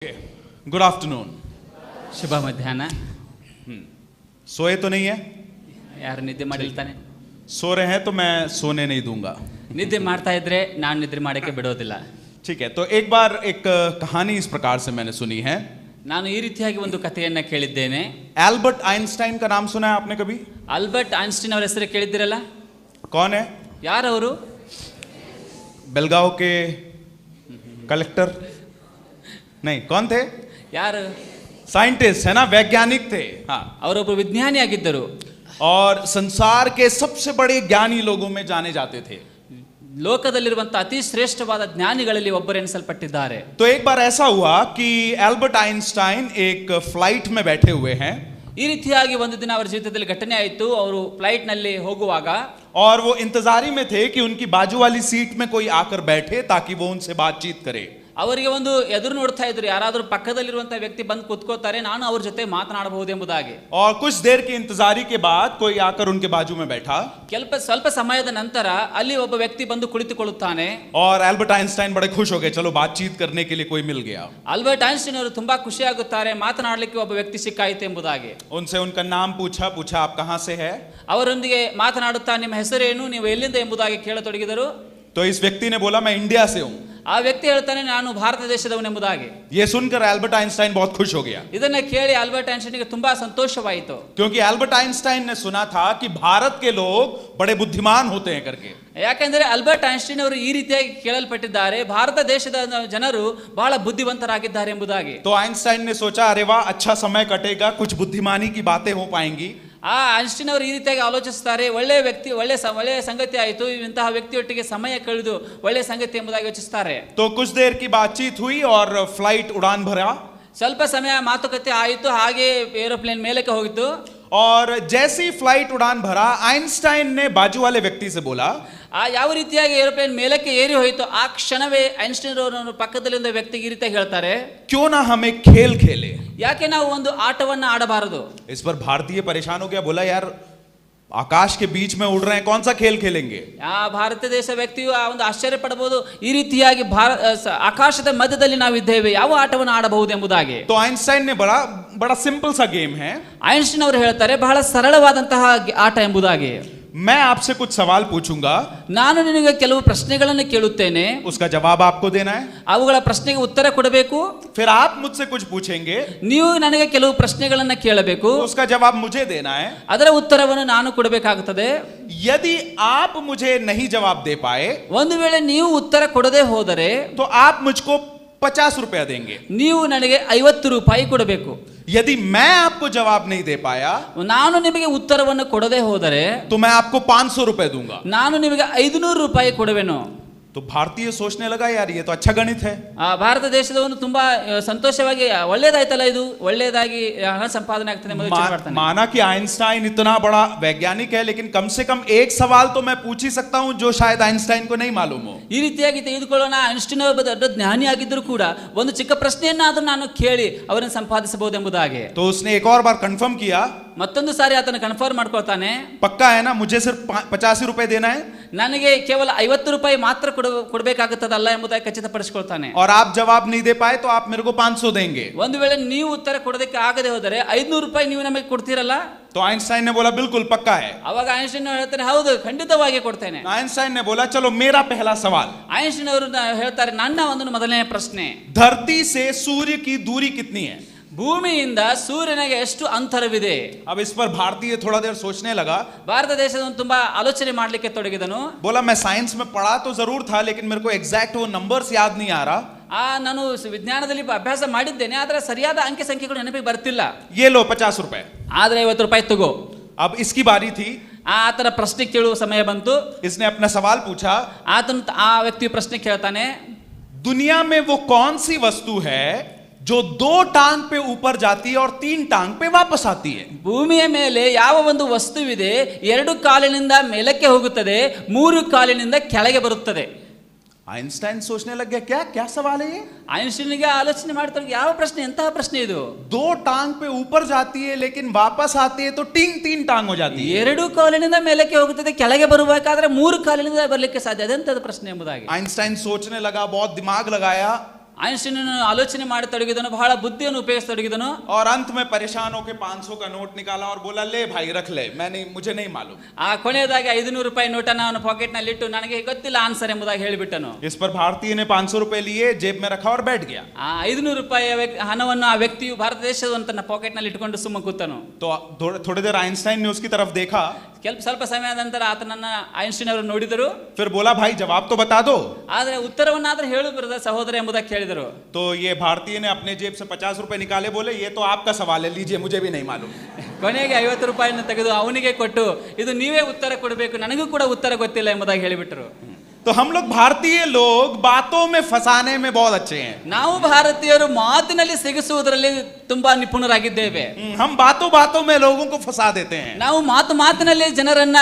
Good afternoon. ಶುಭ ಮಧ್ಯಾಹ್ನ. सोए तो नहीं है? ಯಾರು ನಿದ್ದೆ ಮಾಡಿರ್ತಾನೆ? सो रहे हैं तो मैं सोने नहीं दूंगा। ನಿದ್ದೆ ಮಾಡ್ತಾ ಇದ್ರೆ ನಾನು ನಿದ್ರೆ ಮಾಡಕ್ಕೆ ಬಿಡೋದಿಲ್ಲ. ठीक है, तो एक बार एक कहानी इस प्रकार से मैंने सुनी है। ನಾನು ಈ ರೀತಿಯಾಗಿ ಒಂದು ಕಥೆಯನ್ನ ಕೇಳಿದ್ದೇನೆ. एल्बर्ट आइंस्टाइन का नाम सुना है आपने कभी? ಆಲ್ಬರ್ಟ್ ಐನ್ಸ್ಟೈನ್ ಅವರ ಹೆಸರು ಕೇಳಿದ್ದೀರಲ್ಲ? कौन है? ಯಾರವರು? बेलगांव के कलेक्टर नहीं, कौन थे? ಯಾರು? साइंटिस्ट है ना, वैज्ञानिक थे। हाँ, ಅವರೊಬ್ಬರು ವಿಜ್ಞಾನಿಯಾಗಿದ್ದರು. और संसार के सबसे बड़े ज्ञानी लोगों में जाने जाते थे। ಲೋಕದಲ್ಲಿರುವಂತ ಅತಿ ಶ್ರೇಷ್ಠವಾದ ಜ್ಞಾನಿಗಳಲ್ಲಿ ಒಬ್ಬರೆನಿಸಲ್ಪಟ್ಟಿದ್ದಾರೆ. तो एक बार ऐसा हुआ कि एल्बर्ट आइंस्टाइन एक फ्लाइट में बैठे हुए हैं ಈ ರೀತಿಯಾಗಿ ಒಂದು ದಿನ ಅವರ ಜೀವಿತದಲ್ಲಿ ಘಟನೆ ಆಯಿತು. ಅವರು ಫ್ಲೈಟ್ ನಲ್ಲಿ ಹೋಗುವಾಗ और वो इंतजारी में थे कि उनकी बाजू वाली सीट में कोई आकर बैठे ताकि वो उनसे बातचीत करे। ಅವರಿಗೆ ಒಂದು ಎದುರು ನೋಡ್ತಾ ಇದ್ರು, ಯಾರಾದರೂ ಪಕ್ಕದಲ್ಲಿರುವಂತಹ ವ್ಯಕ್ತಿ ಬಂದು ಕೂತ್ಕೋತಾರೆ, ನಾನು ಅವ್ರ ಜೊತೆ ಮಾತನಾಡಬಹುದು ಎಂಬುದಾಗಿ. और कुछ देर की इंतजारी के बाद कोई आकर उनके बाजू में बैठा ಸ್ವಲ್ಪ ಸಮಯದ ನಂತರ ಅಲ್ಲಿ ಒಬ್ಬ ವ್ಯಕ್ತಿ ಬಂದು ಕುಳಿತುಕೊಳ್ಳುತ್ತಾನೆ. और एल्बर्ट आइंस्टाइन बड़े खुश हो गए, चलो बातचीत करने के लिए कोई मिल गया। ಆಲ್ಬರ್ಟ್ ಐನ್ಸ್ಟೈನ್ ಅವರು ತುಂಬಾ ಖುಷಿಯಾಗುತ್ತಾರೆ, ಮಾತನಾಡಲಿಕ್ಕೆ ಒಬ್ಬ ವ್ಯಕ್ತಿ ಸಿಕ್ಕಾಯಿತು ಎಂಬುದಾಗಿ. उनसे उनका नाम पूछा आप कहां से है? ಅವರೊಂದಿಗೆ ಮಾತನಾಡುತ್ತಾ ನಿಮ್ಮ ಹೆಸರೇನು, ನೀವು ಎಲ್ಲಿಂದ ಎಂಬುದಾಗಿ ಕೇಳತೊಡಗಿದರು. तो इस व्यक्ति ने बोला मैं इंडिया से हूं। ಆ ವ್ಯಕ್ತಿ ಹೇಳ್ತಾನೆ ನಾನು ಭಾರತ ದೇಶದವನೆಂಬುದಾಗಿ. ये सुनकर एल्बर्ट आइंस्टाइन बहुत खुश हो गया, ಇದನ್ನ ಕೇಳಿ ಆಲ್ಬರ್ಟ್ ಐನ್ಸ್ಟೈನ್ಗೆ ತುಂಬಾ ಸಂತೋಷವಾಯಿತು. क्योंकि एल्बर्ट आइंस्टाइन ने सुना था कि भारत के लोग बड़े बुद्धिमान होते हैं करके। ಯಾಕೆಂದ್ರೆ ಆಲ್ಬರ್ಟ್ ಐನ್ಸ್ಟೈನ್ ಅವರು ಈ ರೀತಿಯಾಗಿ ಕೇಳಲ್ಪಟ್ಟಿದ್ದಾರೆ, ಭಾರತ ದೇಶದ ಜನರು ಬಹಳ ಬುದ್ಧಿವಂತರಾಗಿದ್ದಾರೆ ಎಂಬುದಾಗಿ. तो आइंस्टाइन ने सोचा अरे वाह, अच्छा समय कटेगा, कुछ बुद्धिमानी की बातें हो पाएंगी। ಆ ಐನ್ಸ್ಟೈನ್ ಅವರು ಈ ರೀತಿಯಾಗಿ ಆಲೋಚಿಸುತ್ತಾರೆ, ಒಳ್ಳೆಯ ವ್ಯಕ್ತಿ, ಒಳ್ಳೆಯ ಸಂಗತಿ ಆಯಿತು, ಇಂತಹ ವ್ಯಕ್ತಿಯೊಟ್ಟಿಗೆ ಸಮಯ ಕಳೆದು ಒಳ್ಳೆಯ ಸಂಗತಿ ಎಂಬುದಾಗಿ ಯೋಚಿಸುತ್ತಾರೆ. तो कुछ देर की बातचीत हुई और फ्लाइट उड़ान भरा। ಸ್ವಲ್ಪ ಸಮಯ ಮಾತುಕತೆ ಆಯಿತು, ಹಾಗೆ ಏರೋಪ್ಲೇನ್ ಮೇಲಕ್ಕೆ ಹೋಗಿತು. और जैसी फ्लाइट उड़ान भरा, आइंस्टाइन ने बाजू वाले व्यक्ति से बोला, ಆ ಯಾವ ರೀತಿಯಾಗಿ ಏರೋಪ್ಲೇನ್ ಮೇಲಕ್ಕೆ ಏರಿ ಹೋಯಿತು, ಆ ಕ್ಷಣವೇ ಐನ್ಸ್ಟೈನ್ ಅವರು ಪಕ್ಕದಲ್ಲಿದ್ದ ವ್ಯಕ್ತಿಗೆ ಈ ರೀತಿಯಾಗಿ ಹೇಳ್ತಾರೆ, क्यों ना हम एक खेल खेले? ಯಾಕೆ ನಾವು ಒಂದು ಆಟವನ್ನ ಆಡಬಾರದು? इस पर भारतीय परेशान हो गया, बोला यार आकाश के बीच में उड़ रहे हैं, कौन सा खेल खेलेंगे? ಆ ಭಾರತ ದೇಶ ವ್ಯಕ್ತಿಯು ಆ ಒಂದು ಆಶ್ಚರ್ಯ ಪಡಬಹುದು, ಈ ರೀತಿಯಾಗಿ ಆಕಾಶದ ಮಧ್ಯದಲ್ಲಿ ನಾವಿದ್ದೇವೆ, ಯಾವ ಆಟವನ್ನು ಆಡಬಹುದು ಎಂಬುದಾಗಿ. तो आइंस्टाइन ने बड़ा सिंपल सा गेम है, ಐನ್ಸ್ಟೈನ್ ಅವರು ಹೇಳ್ತಾರೆ ಬಹಳ ಸರಳವಾದಂತಹ ಆಟ ಎಂಬುದಾಗಿ. मैं आपसे कुछ सवाल पूछूंगा, ನಾನು ನಿನಗೆ ಕೆಲವು ಪ್ರಶ್ನೆಗಳನ್ನು ಕೇಳುತ್ತೇನೆ, उसका जवाब आपको देना है। ಅವುಗಳ ಪ್ರಶ್ನೆಗೆ ಉತ್ತರ ಕೊಡಬೇಕು. फिर आप मुझसे कुछ पूछेंगे, ನೀವು ನನಗೆ ಕೆಲವು ಪ್ರಶ್ನೆಗಳನ್ನು ಕೇಳಬೇಕು, उसका जवाब मुझे देना है। ಅದರ ಉತ್ತರವನ್ನು ನಾನು ಕೊಡಬೇಕಾಗುತ್ತದೆ. यदि आप मुझे नहीं जवाब दे पाए ಒಂದು ವೇಳೆ ನೀವು ಉತ್ತರ ಕೊಡದೆ ಹೋದರೆ तो आप मुझको 50 रुपया देंगे। ನೀವು ನನಗೆ 50 ರೂಪಾಯಿ ಕೊಡಬೇಕು. यदि मैं आपको जवाब नहीं दे पाया ನಾನು ನಿಮಗೆ ಉತ್ತರವನ್ನು ಕೊಡದೆ ಹೋದರೆ तो मैं आपको 500 रुपए दूंगा। ನಾನು ನಿಮಗೆ 500 ರೂಪಾಯಿ ಕೊಡುವೆನು. तो भारतीय सोचने लगा यार ये तो अच्छा गणित है। ಭಾರತ ದೇಶದವನು ತುಂಬಾ ಸಂತೋಷವಾಗಿ, ಒಳ್ಳೇದಾಯ್ತಲ್ಲ, ಇದು ಒಳ್ಳೇದಾಗಿ ಹಣ ಸಂಪಾದನೆ ಆಗ್ತದೆ ಎಂಬುದು ಯೋಚನೆ ಮಾಡ್ತಾನೆ. माना कि आइंस्टाइन इतना बड़ा वैज्ञानिक है, लेकिन कम से कम एक सवाल तो मैं पूछ ही सकता हूं जो शायद आइंस्टाइन को नहीं मालूम हो। ಈ ರೀತಿಯಾಗಿ ತೆಗೆದುಕೊಳ್ಳೋಣ, ಐನ್ಸ್ಟೈನ್ ಒಬ್ಬ ದೊಡ್ಡ ಜ್ಞಾನಿ ಆಗಿದ್ದರೂ ಕೂಡ ಒಂದು ಚಿಕ್ಕ ಪ್ರಶ್ನೆಯನ್ನಾದ್ರೂ ನಾನು ಕೇಳಿ ಅವರನ್ನು ಸಂಪಾದಿಸಬಹುದು ಎಂಬುದಾಗಿ. तो उसने एक और बार कंफर्म किया, ಮತ್ತೊಂದು ಸಾರಿ ಆತನ ಕನ್ಫರ್ಮ್ ಮಾಡ್ಕೊಳ್ತಾನೆ, पक्का है ना, मुझे सिर्फ 85 रुपए देना है ನನಗೆ ಕೇವಲ 50 ರೂಪಾಯಿ ಮಾತ್ರ ಕೊಡಬೇಕಾಗುತ್ತದಲ್ಲ ಎಂಬುದಾಗಿ ಖಚಿತಪಡಿಸಿಕೊಳ್ತಾನೆ. और आप जवाब नहीं दे पाए तो आप मेरे को 500 देंगे। ಒಂದು ವೇಳೆ ನೀವು ಉತ್ತರ ಕೊಡೋದಕ್ಕೆ ಆಗದೆ ಹೋದರೆ 500 ರೂಪಾಯಿ ನೀವು ನಮಗೆ ಕೊಡ್ತೀರಲ್ಲ? तो आइंस्टाइन ने बोला बिल्कुल पक्का है। ಅವಾಗ ಐನ್ಸ್ಟೈನ್ ಹೇಳ್ತಾನೆ, ಹೌದು, ಖಂಡಿತವಾಗಿ ಕೊಡ್ತೇನೆ. आइंस्टाइन ने बोला चलो मेरा पहला सवाल, ಐನ್ಸ್ಟೈನ್ ಅವರು ಹೇಳ್ತಾರೆ, ನನ್ನ ಒಂದು ಮೊದಲನೇ ಪ್ರಶ್ನೆ, धरती से सूर्य की दूरी कितनी है? ಭೂಮಿಯಿಂದ ಸೂರ್ಯನಿಗೆ ಎಷ್ಟು ಅಂತರವಿದೆ? अब इस पर भारतीय थोड़ा देर सोचने लगा, ಭಾರತ ದೇಶದವನು ತುಂಬಾ ಆಲೋಚನೆ ಮಾಡ್ಲಿಕ್ಕೆ ತೊಡಗಿದನು. बोला मैं साइंस में पढ़ा तो जरूर था, लेकिन मेरे को एग्जैक्ट वो नंबर्स याद नहीं आ रहा। ನಾನು ವಿಜ್ಞಾನದಲ್ಲಿ ಅಭ್ಯಾಸ ಮಾಡಿದ್ದೇನೆ, ಆದ್ರೆ ಸರಿಯಾದ ಅಂಕೆ ಸಂಖ್ಯೆಗಳು ನೆನಪಿಗೆ ಬರ್ತಿಲ್ಲ. ये लो 50 रुपए। ಆದ್ರೆ 50 ರೂಪಾಯಿ ತಗೋ. अब इसकी बारी थी, ಆತನ ಪ್ರಶ್ನೆ ಕೇಳುವ ಸಮಯ ಬಂತು. इसने अपना सवाल पूछा, ಆತನು ಆ ವ್ಯಕ್ತಿ ಪ್ರಶ್ನೆ ಕೇಳ್ತಾನೆ, दुनिया में वो कौन सी वस्तु है जो 2 टांग पे ऊपर जाती है और 3 टांग पे वापस आती है? ಭೂಮಿಯ ಮೇಲೆ ಯಾವ ಒಂದು ವಸ್ತುವಿದೆ 2 ಕಾಲಿನಿಂದ ಮೇಲಕ್ಕೆ ಹೋಗುತ್ತದೆ, 3 ಕಾಲಿನಿಂದ ಕೆಳಗೆ ಬರುತ್ತದೆ? आइंस्टाइन सोचने लग गया, क्या क्या सवाल है ये? ಐನ್ಸ್ಟೈನ್ಗೆ ಆಲೋಚನೆ ಮಾಡ್ತಾರೆ, ಯಾವ ಪ್ರಶ್ನೆ, ಎಂತಹ ಪ್ರಶ್ನೆ ಇದು? 2 टांग पे ऊपर जाती है लेकिन वापस आती है तो 3 टांग हो जाती है। 2 ಕಾಲಿನಿಂದ ಮೇಲಕ್ಕೆ ಹೋಗುತ್ತದೆ, ಕೆಳಗೆ ಬರಬೇಕಾದ್ರೆ 3 ಕಾಲಿನಿಂದ ಬರಲಿಕ್ಕೆ ಸಾಧ್ಯ, ಅದೆಂತದ ಪ್ರಶ್ನೆ ಎಂಬುದಾಗಿ आइंस्टाइन सोचने लगा, बहुत दिमाग लगाया, ಐನ್ಸ್ಟೀನ್ ಆಲೋಚನೆ ಮಾಡತೊಡಗಿದನು, ಬಹಳ ಬುದ್ಧಿಯನ್ನು ಉಪಯೋಗಿಸತೊಡಗಿದನು. और अंत में परेशान होकर 500 का नोट निकाला और बोला ले भाई रख ले, मुझे नहीं मालूम. ಆ ಕೊನೆಯದಾಗಿ 500 ರೂಪಾಯಿ ನೋಟನ್ನು ಅವನ ಪಾಕೆಟ್ ನಲ್ಲಿ ಇಟ್ಟು ನನಗೆ ಗೊತ್ತಿಲ್ಲ ಆನ್ಸರ್ ಎಂಬುದಾಗಿ ಹೇಳಿಬಿಟ್ಟನು. इस पर भारतीय ने 500 रुपए लिए, जेब में रखा और बैठ गया. ಆ 500 ರೂಪಾಯಿ ಹಣವನ್ನು ಆ ವ್ಯಕ್ತಿಯು ಭಾರತ ದೇಶದ ತನ್ನ ಪಾಕೆಟ್ ನಲ್ಲಿ ಇಟ್ಟುಕೊಂಡು ಸುಮ್ಮನೆ ಕೂತನು. तो थोड़ी देर आइंस्टाइन ने उसकी तरफ देखा, ಸ್ವಲ್ಪ ಸಮಯದ ನಂತರ ಆತನನ್ನ ಐನ್ಸ್ಟೀನ್ ಅವರು ನೋಡಿದರು. फिर बोला भाई जवाब तो बता दो. ಆದರೆ ಉತ್ತರವನ್ನಾದರೂ ಹೇಳು ಬ್ರದರ್ ಸಹೋದರ ಎಂಬುದಾಗಿ ಕೇಳಿದರು. तो ये भारतीय ने अपने जेब से 50 रुपए निकाले, बोले ये तो आपका सवाल है, लीजिए मुझे भी नहीं मालूम. ಕೊನೆಗೆ 50 ರೂಪಾಯಿಯನ್ನು ತೆಗೆದು ಅವನಿಗೆ ಕೊಟ್ಟು ಇದು ನೀವೇ ಉತ್ತರ ಕೊಡಬೇಕು, ನನಗೂ ಕೂಡ ಉತ್ತರ ಗೊತ್ತಿಲ್ಲ ಎಂಬುದಾಗಿ ಹೇಳಿಬಿಟ್ರು. तो हम लोग भारतीय लोग बातों में फंसाने में बहुत अच्छे हैं. ನಾವು ಭಾರತೀಯರು ಮಾತಿನಲ್ಲಿ ಸಿಗಿಸುವುದರಲ್ಲಿ ತುಂಬಾ ನಿಪುಣರಾಗಿದ್ದೇವೆ. हम बातों में लोगों को फंसा देते हैं. ನಾವು ಮಾತಿನಲ್ಲಿ ಜನರನ್ನ